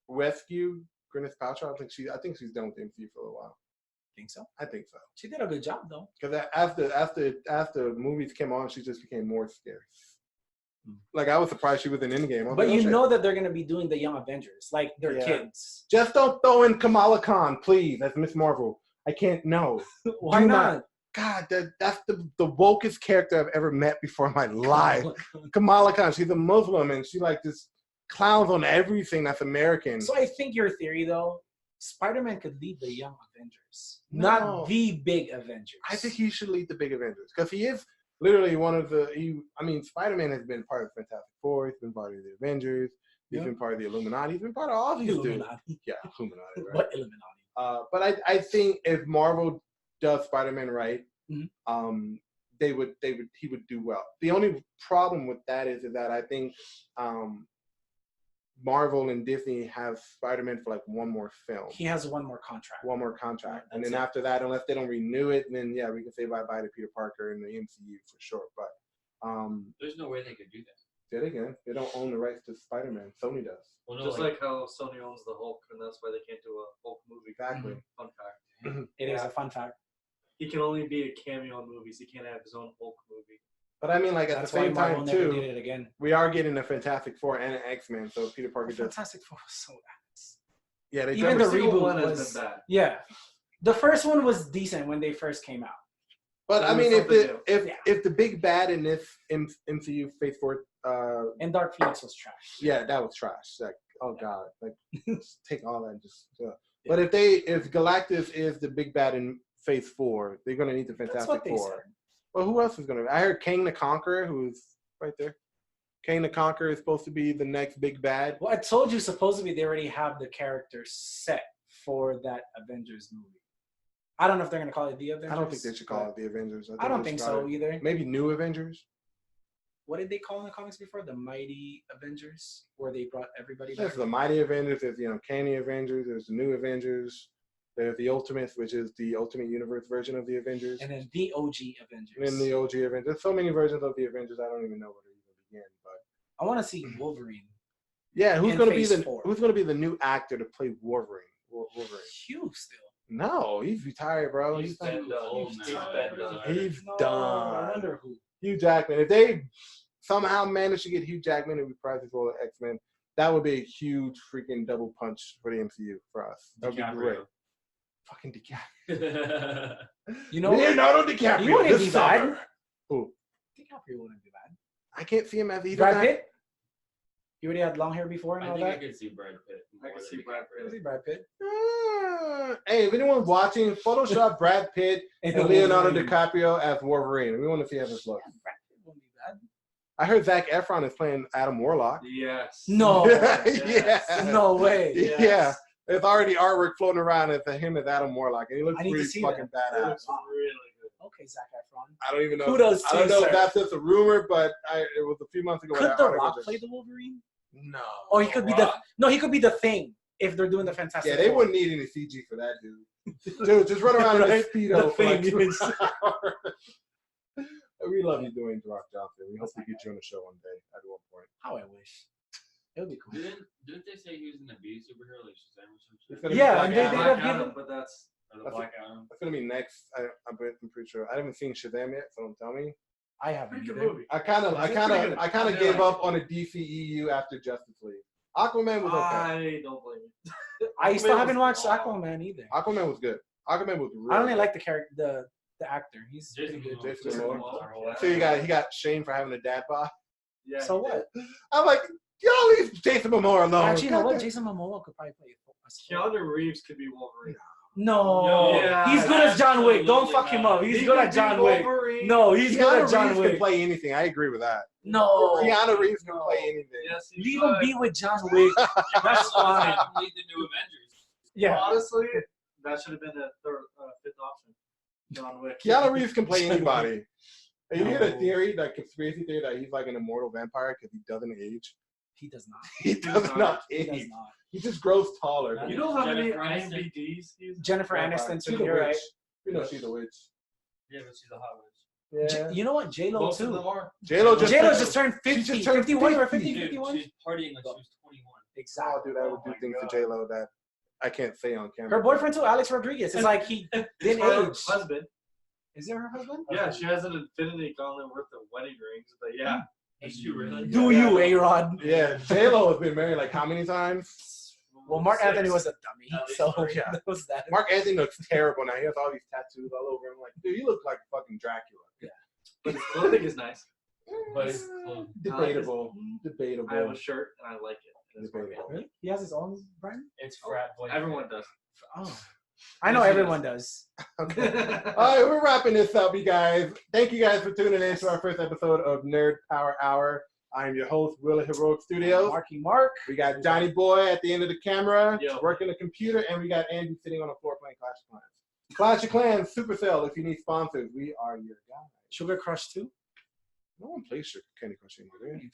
Rescue Gwyneth Paltrow. I think she's done with the MCU for a while. Think so. I think so. She did a good job though. Because after movies came on, she just became more scary. Like I was surprised she was in Endgame. I was But like, you oh, shit. know that they're gonna be doing the Young Avengers, like their Yeah. kids. Just don't throw in Kamala Khan, please, as Miss Marvel. I can't know. Why Do not? God, that's the wokest character I've ever met before in my life. Kamala Khan, she's a Muslim and she like just clowns on everything that's American. So I think your theory though, Spider-Man could lead the Young Avengers, No. not the big Avengers. I think he should lead the big Avengers because he is literally one of the. Spider-Man has been part of Fantastic Four. He's been part of the Avengers. He's Yeah. been part of the Illuminati. He's been part of all these dudes. Illuminati. Yeah, Illuminati. Right? What Illuminati? But I think if Marvel does Spider-Man right, Mhm. he would do well. The only problem with that is that I think Marvel and Disney have Spider-Man for like one more film. He has one more contract. One more contract. And That's then it. after that, unless they don't renew it, then yeah, we can say bye-bye to Peter Parker in the MCU for sure. But There's no way they could do that. then again, they don't own the rights to Spider-Man. Sony does. Well, no, Just like how Sony owns the Hulk, and that's why they can't do a Hulk movie. Exactly. Fun fact. It is a fun fact. He can only be a cameo in movies. He can't have his own Hulk movie. But I mean, like, at That's the why same Marvel time, never did too, it again. we are getting a Fantastic Four and an X-Men, so Peter Parker does. Fantastic Four was so ass. Yeah, they Even jumped- the single reboot one has was been bad. Yeah. The first one was decent when they first came out. But I It was mean, something new. if the big bad in this MCU Phase 4, And Dark Phoenix was trash. yeah, that was trash. Like, oh god, like just take all that and just. But if Galactus is the big bad in Phase 4, they're gonna need the That's Fantastic what they Four. said. Well, who else is gonna? I heard Kang the Conqueror, who's right there. Kang the Conqueror is supposed to be the next big bad. Well, I told you supposedly they already have the characters set for that Avengers movie. I don't know if they're gonna call it the Avengers. I don't think they should call it the Avengers. I don't they think should so call it either. Maybe New Avengers. What did they call in the comics before? The Mighty Avengers, where they brought everybody There's back. the Mighty Avengers. There's Canny Avengers. There's the New Avengers. There's the Ultimates, which is the Ultimate Universe version of the Avengers. And then the OG Avengers. And then the OG Avengers. There's so many versions of the Avengers. I don't even know where to even begin. But I want to see Wolverine. yeah, who's In gonna be Phase the 4. who's gonna be the new actor to play Wolverine? Wolverine. Hugh still. No, he's retired, bro. He's been done. He's No, done. I wonder who. Hugh Jackman. If they somehow manage to get Hugh Jackman and reprise his role of X-Men, that would be a huge freaking double punch for the MCU for us. That would be great. Fucking DiCaprio. You know, Leonardo DiCaprio. He wouldn't this be bad. summer. Who? DiCaprio wouldn't be bad. I can't see him as either. Brad Pitt. You already had long hair before and I all think I that. could see Brad Pitt. I more could than see Brad DiCaprio. I see Brad Pitt. Hey, if anyone's watching, Photoshop Brad Pitt and Leonardo DiCaprio as Wolverine. We want to see how this looks. Brad Pitt wouldn't be bad. I heard Zac Efron is playing Adam Warlock. Yes. No. Yeah. No way. Yes. Yeah. There's already artwork floating around as him as Adam Warlock, and he looks I need to pretty see fucking It badass. looks really good. Okay, Zac Efron. I don't even know. Kudos I to don't know you, if sir. that's just a rumor, but it was a few months ago. when Could that The article Rock just- play the Wolverine? No. Or he could be he could be the Thing if they're doing the Fantastic Yeah, they Four. wouldn't need any CG for that dude. Dude, just run around in a Right? speedo The for like Thing 2 is- hours. We love you doing Rock Johnson. We hope to get you on the show one day at one point. How I wish. It would be cool. Didn't they say he was in a B superhero like Shazam or some It's shit? gonna be Yeah, Black and they Adam. have Black Adam, given- but that's Or the That's Black Adam? That's gonna be next. I'm pretty sure. I haven't seen Shazam yet, so don't tell me. I haven't pretty good either. movie. I kind of It's pretty good. I gave like up on the DCEU after Justice League. Aquaman was okay. I don't blame you. I still Aquaman haven't was watched long. Aquaman either. Aquaman was good. Aquaman was really. I only good. like the character, the actor. He's Jason pretty good. Momoa. Jason Momoa. So he got shamed for having a dad bod. Yeah. So he what? did. I'm like, y'all leave Jason Momoa alone. Actually, you know what? God damn. Jason Momoa could probably play a Keanu Reeves could be Wolverine. No, Yeah, he's good as John Wick. Don't absolutely fuck him not. up. He's He good could at be John Wick. Wolverine. No, he's good Keanu at John Reeves Wick. can play anything. I agree with that. No, Keanu Reeves can No. play anything. Yes, he leave could. him be with John Wick. That's fine. Need the new Avengers. Yeah, Honestly, that should have been the fifth option. John Wick. Keanu Reeves can play anybody. And you hear the No. theory, that conspiracy theory, that he's like an immortal vampire because he doesn't age. he does not. He does not He does age. not. He just grows taller. You know how many Jennifer Aniston. IMDb's he's Jennifer Vampire. Aniston She's too. a You're witch. right. You know she's a witch. Yeah, but she's a hot witch. Yeah. You know what? J Lo Most of them too. are. J-Lo just turned 50, just turned 51 or 50. 50, Dude, 51. she's partying like she was 21. Oh, Exactly. dude, I would Oh do my things God. to J-Lo that I can't say on camera. Her boyfriend too, Alex Rodriguez. It's like he didn't her age. husband. Is it her husband? Yeah, she has an infinity gauntlet worth of wedding rings. But yeah, Is she really? Do you, A-Rod? Yeah, J-Lo has been married like how many times? Well, Mark 6. Anthony was a dummy, At least so 3. that was that. Mark Anthony looks terrible now. He has all these tattoos all over him. Like, dude, you look like fucking Dracula. but his clothing is nice. But it's close. Debatable. I have Debatable. a shirt and I like it. It's Debatable. He has his own brand? It's frat boy. Everyone does. Oh. I know Yes, he everyone does. Okay. All right, we're wrapping this up, you guys. Thank you guys for tuning in to our first episode of Nerd Power Hour. I'm your host, Will of Heroic Studios. Marky Mark. We got Johnny Boy at the end of the camera, Yo. working the computer, and we got Andy sitting on the floor playing Clash of Clans. Clash of Clans, Supercell, if you need sponsors, we are your guys. Sugar Crush too? No one plays Candy Crush anymore, dude.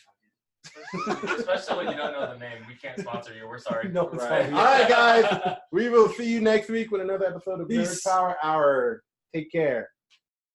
Especially when you don't know the name. We can't sponsor you. We're sorry. No, it's Right. fine. All right, guys. We will see you next week with another episode of Nerd Peace. Power Hour. Take care.